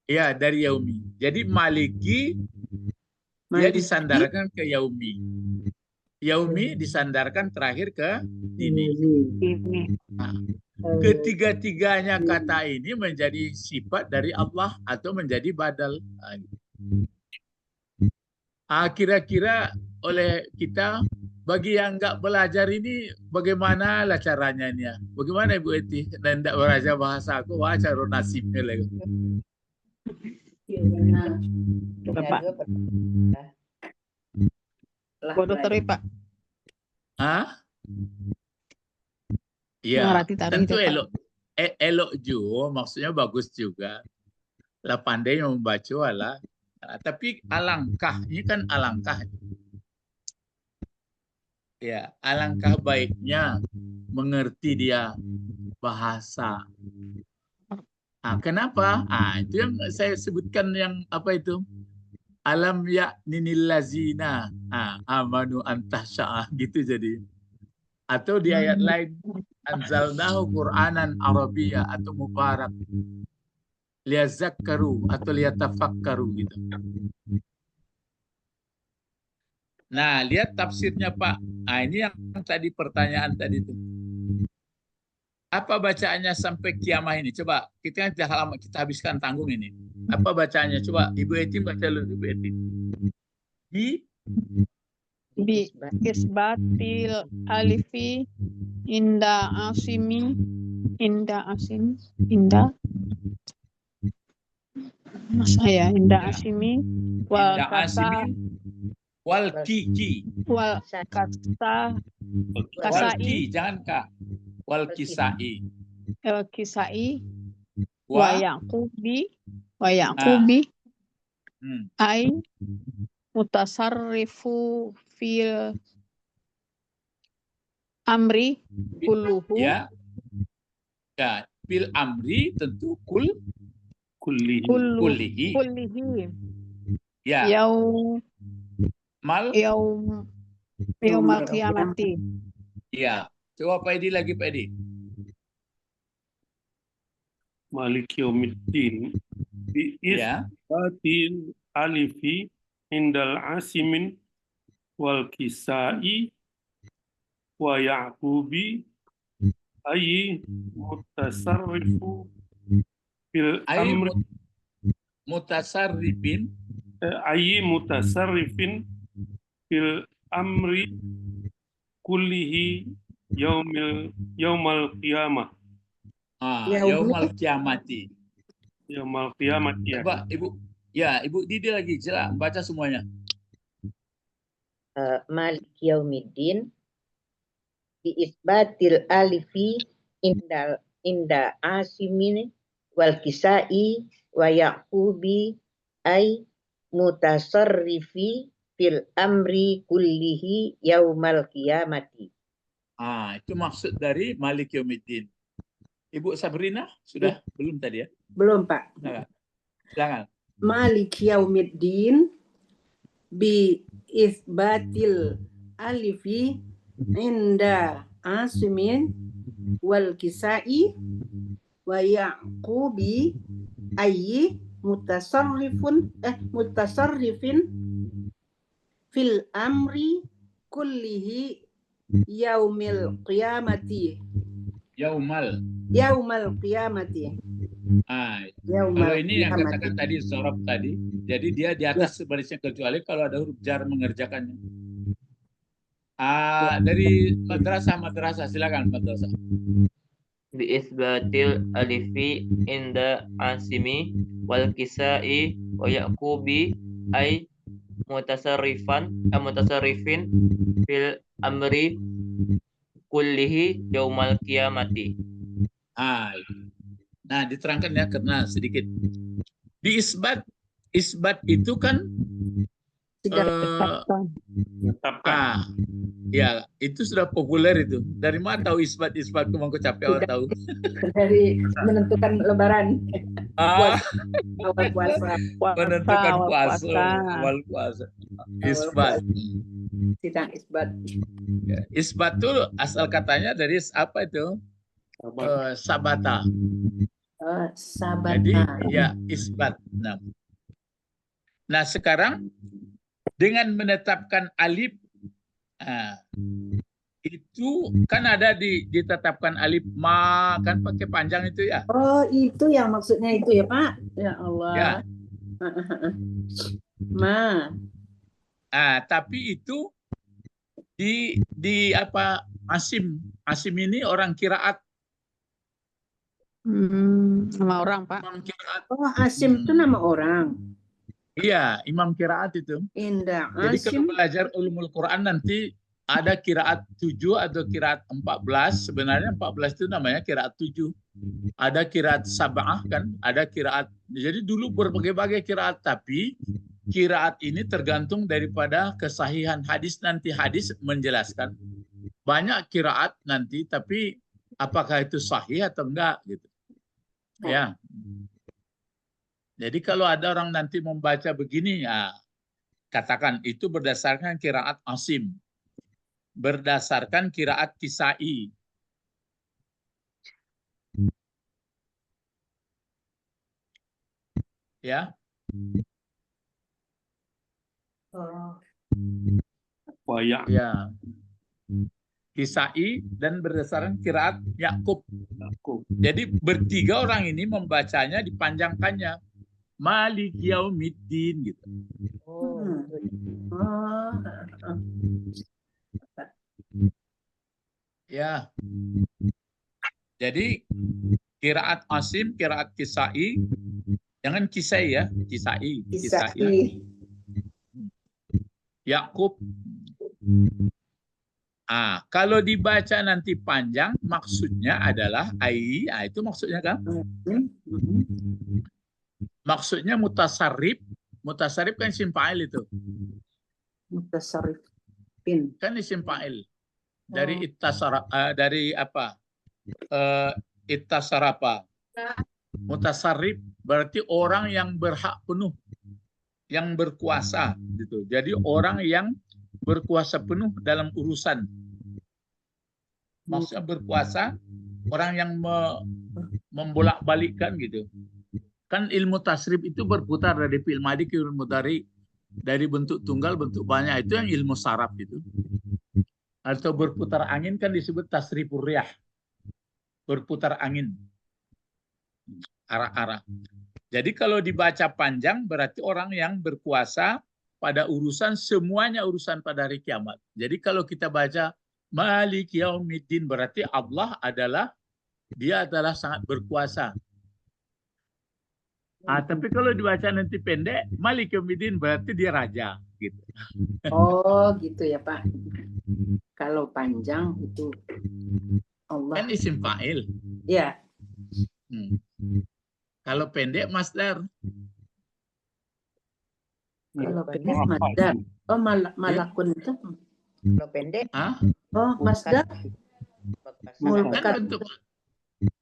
Ya, dari Yaumi. Jadi Maliki dia Maliki. disandarkan ke Yaumi. Yaumi disandarkan terakhir ke ini. Ini. Ketiga-tiganya kata ini menjadi sifat dari Allah atau menjadi badal. Kira-kira oleh kita, bagi yang nggak belajar ini, bagaimana lah caranya ini ya? Bagaimana Ibu Eti? Dan tidak belajar bahasa aku, wah cara nasibnya lagi. Bapak. Bodoh terus, Pak. Iya, Mengerti taruh tentu itu, Pak. elok. Elok juga, maksudnya bagus juga. Lah pandai membaca lah. Tapi alangkah, ini kan alangkah. Ya, alangkah baiknya mengerti dia bahasa. Kenapa? Itu yang saya sebutkan yang apa itu? Alam ya'ninil lazina amanu antahsya'ah gitu jadi. Atau di ayat lain anzalnahu Qur'anan Arabiyya atau mubarak liyazakkaru atau liyatafakkaru gitu. Nah, lihat tafsirnya Pak. Ini yang tadi pertanyaan tadi itu. Apa bacaannya sampai kiamah ini? Coba kita habiskan tanggung ini. Apa bacaannya? Coba Ibu Eti baca dulu Ibu Eti. Bi isbatil alifi inda asimi inda mas saya inda asimi wal Inda kasa asimin wal kiki. wal kasa Wal kasai ki, jangan ka. Wal kisai. kisai wa yaqubi ai mutasarrifu fil amri kulluhu Ya. Ya, fil amri tentu Kulli. kullihi. kullihi Ya, yaumal qiyamati. Ya. Coba Pak Edi lagi Pak Edi. Maliki Yaumiddin. Bi Ya. isbatil alifi indal asimin wal kisai wa yaqubi ayyi mutasarrifu fil amri Mutasarrifin. ayyi mutasarrifin fil amri kullihi yaumal qiyamah. Yaumal kiamati. Yaumal qiyamah ya. Coba Ibu. Ya, Ibu Didi lagi. Jelas baca semuanya. Maliki Yaumiddin bi isbatil alifi inda asimin wal kisai wa yaqubi ay mutasarrifi fil amri kullihi yaumal qiyamati. Itu maksud dari Malik Yaumiddin. Ibu Sabrina sudah belum tadi ya? Belum, Pak. Silakan. Maliki Yaumiddin bi isbatil alifi inda asimin wal kisai wa yaqubi ayyi mutasarrifin fil amri kullihi yaumil qiyamati. Yaumal. Yaumal qiyamati. Ah, Yaumal kalau ini yang qiyamati. katakan tadi sorob tadi, jadi dia di atas barisnya kecuali kalau ada huruf jar mengerjakannya. Dari madrasah, silakan madrasah. Biisbatil alifi inda asimi wal kisai wa yaqubi ay mutasarrifin fil amri kullihi yaumal qiyamati. Nah, diterangkan ya karena sedikit. Di isbat itu kan Tetapkan. ya itu sudah populer itu. Dari mana tahu isbat kemangku capek awal tahu. Dari menentukan lebaran. Awal puasa. Menentukan puasa. awal puasa. Isbat. Sidang isbat. Ya, isbat itu asal katanya dari apa itu? Sabata. Sabata. Jadi ya isbat. Nah sekarang dengan menetapkan alif, itu kan ada ditetapkan alif ma kan pakai panjang itu ya. Oh itu yang maksudnya itu ya Pak. Ya Allah. Ya. Ma. Tapi itu di apa Asim ini orang kiraat. Nama orang Pak. Imam kiraat. Oh Asim itu nama orang. Iya, imam kiraat itu. Indah Jadi kalau Asim. belajar ulumul Quran nanti ada kiraat 7 atau kiraat 14. Sebenarnya 14 itu namanya kiraat 7. Ada kiraat sab'ah kan, ada kiraat. Jadi dulu berbagai-bagai kiraat, tapi kiraat ini tergantung daripada kesahihan hadis. Nanti hadis menjelaskan banyak kiraat nanti, tapi apakah itu sahih atau enggak gitu. Ya. Jadi kalau ada orang nanti membaca begini, ya katakan itu berdasarkan kiraat Asim, berdasarkan kiraat Kisai. Ya. Banyak. Ya. Kisai dan berdasarkan kiraat Yakub. Jadi bertiga orang ini membacanya dipanjangkannya. Malik Yaumiddin gitu. Ya. Jadi kiraat Asim, kiraat Kisai, jangan Kisai ya, Kisai. Yakub. Kalau dibaca nanti panjang, maksudnya adalah ai, itu maksudnya kan? Maksudnya mutasarrif kan isim fa'il itu. Mutasarrifin. Kan isim fa'il. Dari ittasara, dari apa? Ittasarapa. Mutasarrif berarti orang yang berhak penuh, yang berkuasa gitu. Jadi orang yang berkuasa penuh dalam urusan. Maksudnya berkuasa, orang yang membolak-balikkan gitu. Kan ilmu tasrif itu berputar dari fi'il madhi ke fi'il mudhari, dari bentuk tunggal, bentuk banyak, itu yang ilmu saraf itu. Atau berputar angin kan disebut tasrifur riyah. Berputar angin. Arah-arah. Jadi kalau dibaca panjang berarti orang yang berkuasa pada urusan, semuanya urusan pada hari kiamat. Jadi kalau kita baca Malik Yaumiddin berarti Allah adalah, dia adalah sangat berkuasa. Tapi kalau dibaca nanti pendek, Malik Yaumiddin berarti dia raja gitu. Oh gitu ya Pak. Kalau panjang itu Allah. Kan isim fa'il. Ya. Kalau pendek masdar. Kalau pendek masdar. Oh malakun itu. Kalau pendek. Oh masdar.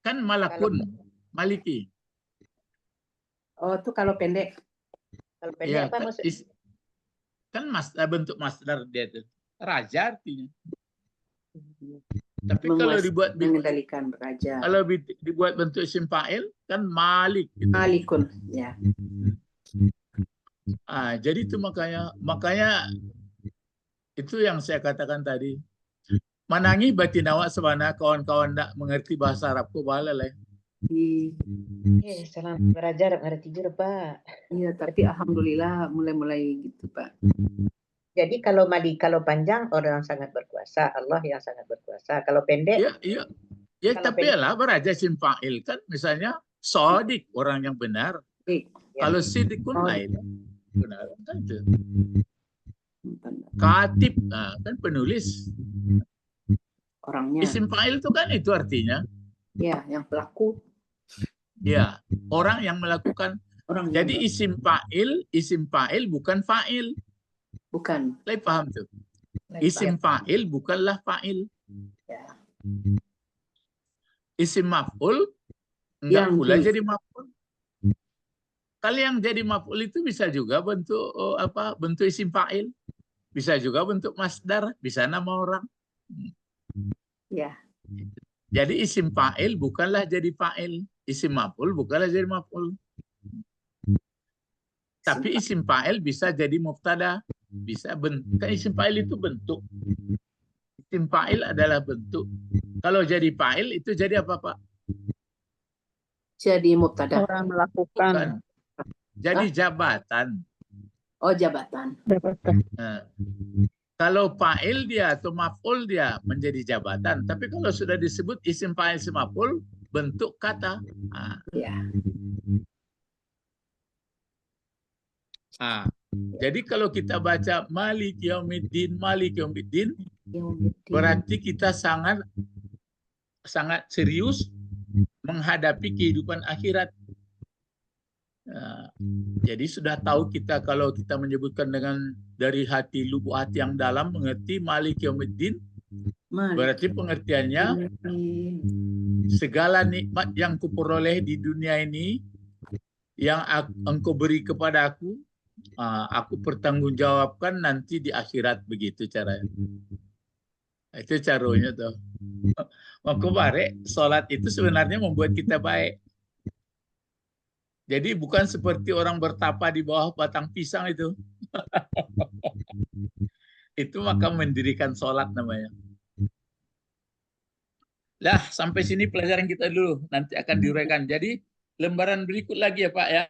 Kan malakun, maliki. Oh itu kalau pendek. Kalau pendek apa maksudnya? Kan bentuk masdar dia itu. Raja artinya. Tapi kalau dibuat mengendalikan raja. kalau dibuat bentuk isim fa'il kan Malik gitu. Malikun, ya. Jadi itu makanya itu yang saya katakan tadi. Manangi batin awak sebana kawan-kawan tak mengerti bahasa Arab ku balai. Salam belajar ngerti juga Pak. Iya, tapi alhamdulillah mulai-mulai gitu Pak. Jadi kalau panjang orang sangat berkuasa, Allah yang sangat berkuasa. Kalau pendek, Ya Kalau tapi lah beraja isim fa'il kan misalnya sodik orang yang benar. Kalau sidikun lain benar kan itu. Katib kan penulis. Orangnya. Isim fa'il itu kan itu artinya. Ya, yang pelaku. Ya, orang yang melakukan. Orang Jadi yang isim fa'il bukan fa'il. bukan. Kalian paham tuh? Isim fa'il bukanlah fa'il. Ya. Isim maf'ul enggak Yang pula jadi maf'ul. Kalau yang jadi maf'ul itu bisa juga bentuk bentuk isim fa'il. Bisa juga bentuk masdar, bisa nama orang. Ya. Jadi isim fa'il bukanlah jadi fa'il. Isim maf'ul bukanlah jadi maf'ul. Tapi isim fa'il bisa jadi mubtada. Bisa bentuk. Isim fa'il itu bentuk. Isim fa'il adalah bentuk. Kalau jadi fa'il itu jadi apa, Pak? Jadi mubtada. Orang melakukan. Bukan. Jadi jabatan. Oh, jabatan. Nah, kalau fa'il dia atau maf'ul dia menjadi jabatan. Tapi kalau sudah disebut isim fa'il isim maf'ul, bentuk kata. Ya. Jadi kalau kita baca Malik Yaumiddin, berarti kita sangat serius menghadapi kehidupan akhirat. Jadi sudah tahu kita kalau kita menyebutkan dengan dari hati, lubuk hati yang dalam mengerti Malik Yaumiddin, berarti pengertiannya segala nikmat yang kuperoleh di dunia ini yang engkau beri kepada aku pertanggungjawabkan nanti di akhirat, begitu caranya. Itu caranya tuh. Maka bare salat itu sebenarnya membuat kita baik. Jadi bukan seperti orang bertapa di bawah batang pisang itu. Itu maka mendirikan sholat namanya. Lah, sampai sini pelajaran kita dulu. Nanti akan diuraikan. Jadi lembaran berikut lagi ya Pak ya.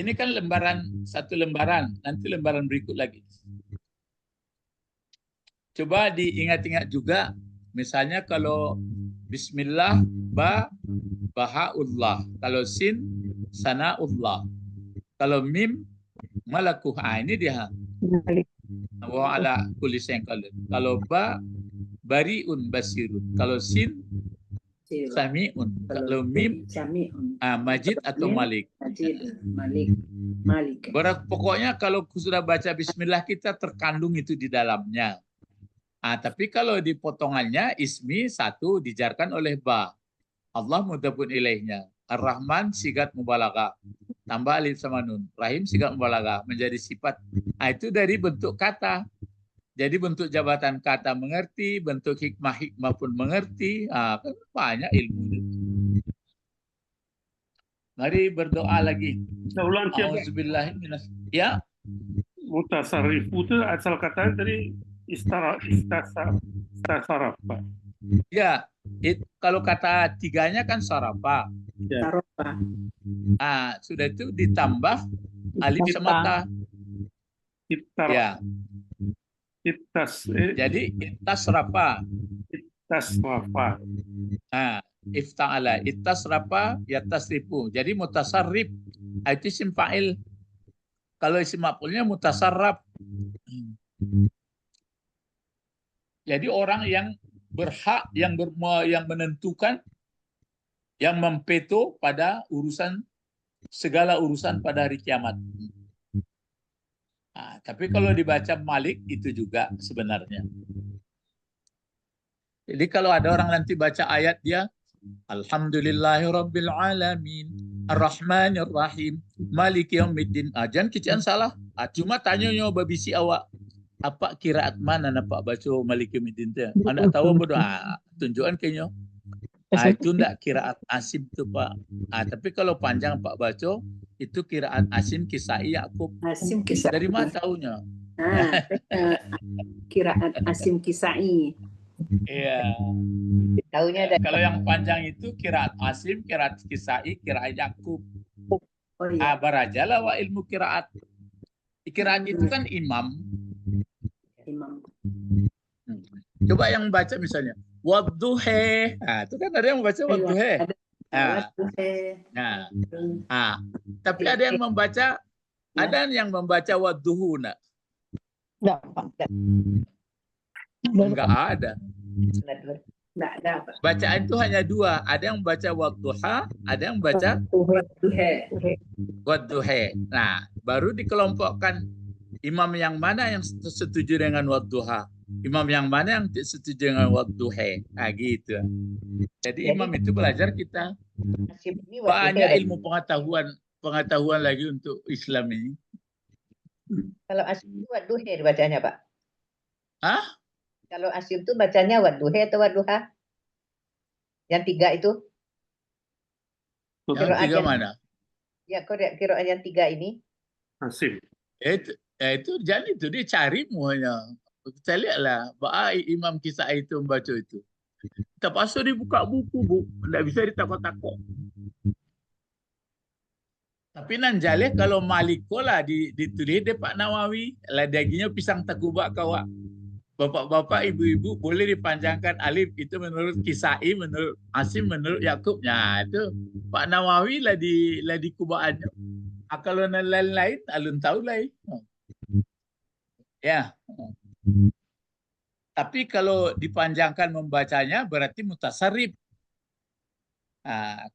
Ini kan satu lembaran. Nanti lembaran berikut lagi. Coba diingat-ingat juga. Misalnya kalau Bismillah, Bahaullah. Kalau Sin, Sana'ullah. Kalau Mim, Malakuh. Ini dia. Wa ala kulli syai'in qadir. Kalau Ba, Bariun Basirun. Kalau Sin, Sami'un. Kalau Mim, Majid atau Malik. Malik. Pokoknya kalau sudah baca Bismillah kita terkandung itu di dalamnya. Tapi kalau di potongannya ismi satu dijarkan oleh ba. Allah mudhafun ilaihnya. Ar-Rahman sigat mubalaghah. Tambah alif sama nun. Rahim sigat mubalaghah menjadi sifat. Itu dari bentuk kata. Jadi bentuk jabatan kata mengerti, bentuk hikmah pun mengerti. Kan banyak ilmu. Mari berdoa lagi. Ulang Auzubillahi minas. Ya. Mutasarrif itu asal katanya dari istasaraf, Pak. Ya, kalau kata tiganya kan sarafa. Ya. Sudah itu ditambah alif sama ta. Ya. Jadi ittasrafa. Ifta'ala. Ittasrafa yatasrifu. Jadi mutasarrif. Itu isim fa'il. Kalau isim maf'ulnya mutasarraf. Jadi orang yang berhak, yang menentukan, yang mempeto pada segala urusan pada hari kiamat. Tapi kalau dibaca Malik itu juga sebenarnya. Jadi kalau ada orang nanti baca ayat dia, Alhamdulillahirabbil alamin. Ar-Rahmanir Rahim, Maliki Yaumiddin. Jangan kecian salah. Cuma tanya babisi awak apa kiraat mana nampak baca Maliki Yaumiddin tu. Anda tahu bodoh. Tunjukkan kayaknya. Itu enggak kiraat Asim tu Pak. Tapi kalau panjang Pak baca itu kiraat Asim Kisai Yakub. Asim Kisai. Dari mana taunya? Kiraat Asim Kisai. Iya. Taunya ada. Kalau yang panjang itu kiraat Asim, kiraat Kisai, kiraat Yakub. Oh iya. Barajalah wa ilmu kiraat. Kiraat itu kan imam. Imam. Coba yang baca misalnya wadduhe. Itu kan ada yang membaca wadduhe. Tapi ada yang membaca wadduhuna. Enggak, Pak. Enggak ada. Enggak ada, Pak. Bacaan itu hanya dua. Ada yang membaca wadduha, ada yang membaca wadduhe. Nah, baru dikelompokkan imam yang mana yang setuju dengan wadduha, imam yang mana yang setuju dengan wadduhe. Gitu. Jadi imam itu belajar kita banyak ilmu pengetahuan lagi untuk Islam ini. Kalau Asim itu wadduhe bacanya, Pak? Kalau Asim itu bacanya wadduhe atau wadduha? Yang tiga itu? Yang tiga mana? Ya, kira yang tiga ini. Asim. Itu jangan itu dia cari semuanya. Kita lihatlah bahwa Imam Kisai itu membaca itu. Terpaksa dibuka buku, Bu. Tidak bisa ditakut-takut. Tapi nan jaleh kalau Maliko lah ditulis dia Pak Nawawi. Lah dagingnya pisang takubak kawak. Bapak-bapak, ibu-ibu boleh dipanjangkan alif itu menurut Kisai, menurut Asim, menurut Yakub. Nah, itu Pak Nawawi lah di kubaannya. Kalau lain-lain alun tahu lain. Ya. Tapi kalau dipanjangkan membacanya berarti mutasarrif.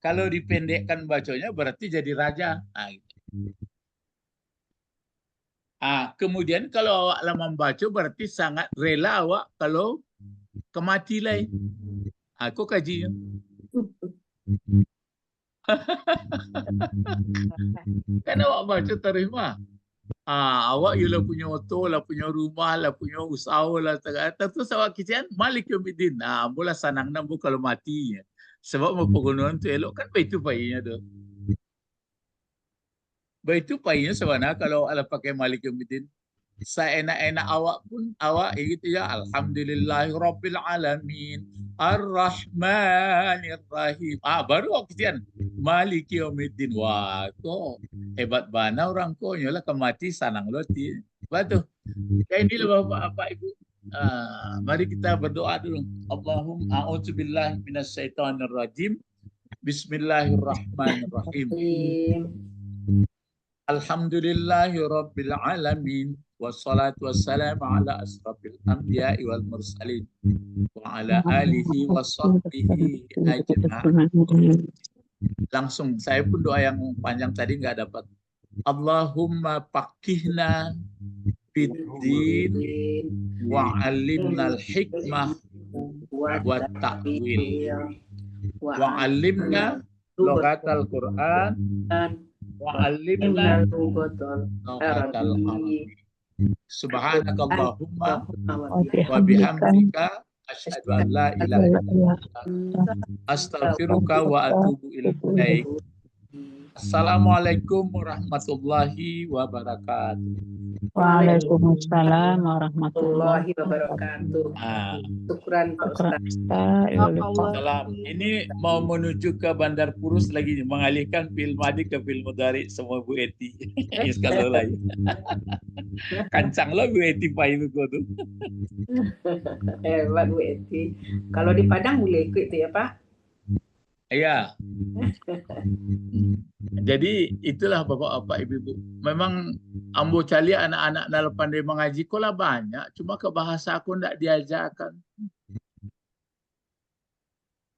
Kalau dipendekkan bacanya berarti jadi raja. Kemudian kalau awak lama membaca berarti sangat rela awak kalau kemati lain. Aku kajinya. Kan awak baca terima. Awak ialah punya auto, lah punya rumah, lah punya usaha lah. Terus awak kisian Malik Yaumiddin. Mula sanang nampu kalau mati. Sebab mempengunuhan tu elok kan begitu baiknya tu. Begitu payahnya sebenarnya kalau ala pakai Malik Yaumiddin. Seenak-enak awak pun awak gitu ya. Alhamdulillahirabbil alamin. Ar-Rahmanir Rahim. Baru awak kesian Malik Yaumiddin. Wah, kok hebat bana orang kau nyolah kemati sanang loti. Betul. Kayak inilah Bapak Ibu. Mari kita berdoa dulu. Allahumma a'udzubillahi minasyaitonir rajim. Bismillahirrahmanirrahim. Alhamdulillahirabbil alamin wassalatu wassalamu ala asrafil anbiya'i wal mursalin wa ala alihi washabbihi ajma'in. Langsung saya pun doa yang panjang tadi enggak dapat. Allahumma faqihna fiddin wa 'allimnal hikmah wa ta'wil wa 'allimna lughatal Qur'an wa'allimna lughatal Arabi. Subhanakallahumma wa bihamdika asyhadu an la ilaha illa anta astaghfiruka wa atubu ilaik. Assalamualaikum warahmatullahi wabarakatuh. Waalaikumsalam warahmatullahi wabarakatuh. Syukran Pak Ustaz. Salam. Ini mau menuju ke Bandar Purus lagi mengalihkan fil madi ke fil mudhari semua Bu Eti. Kalau lain. Kancang lo Bu Eti Pak Ibu tu. Hebat Bu Eti. Kalau di Padang boleh ikut tu ya Pak? Iya. Jadi itulah Bapak-bapak Ibu-ibu. Memang ambo cali anak-anak dalam pandai mengaji kolah banyak, cuma ke bahasa aku ndak diajarkan.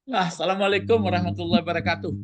Assalamualaikum warahmatullahi wabarakatuh.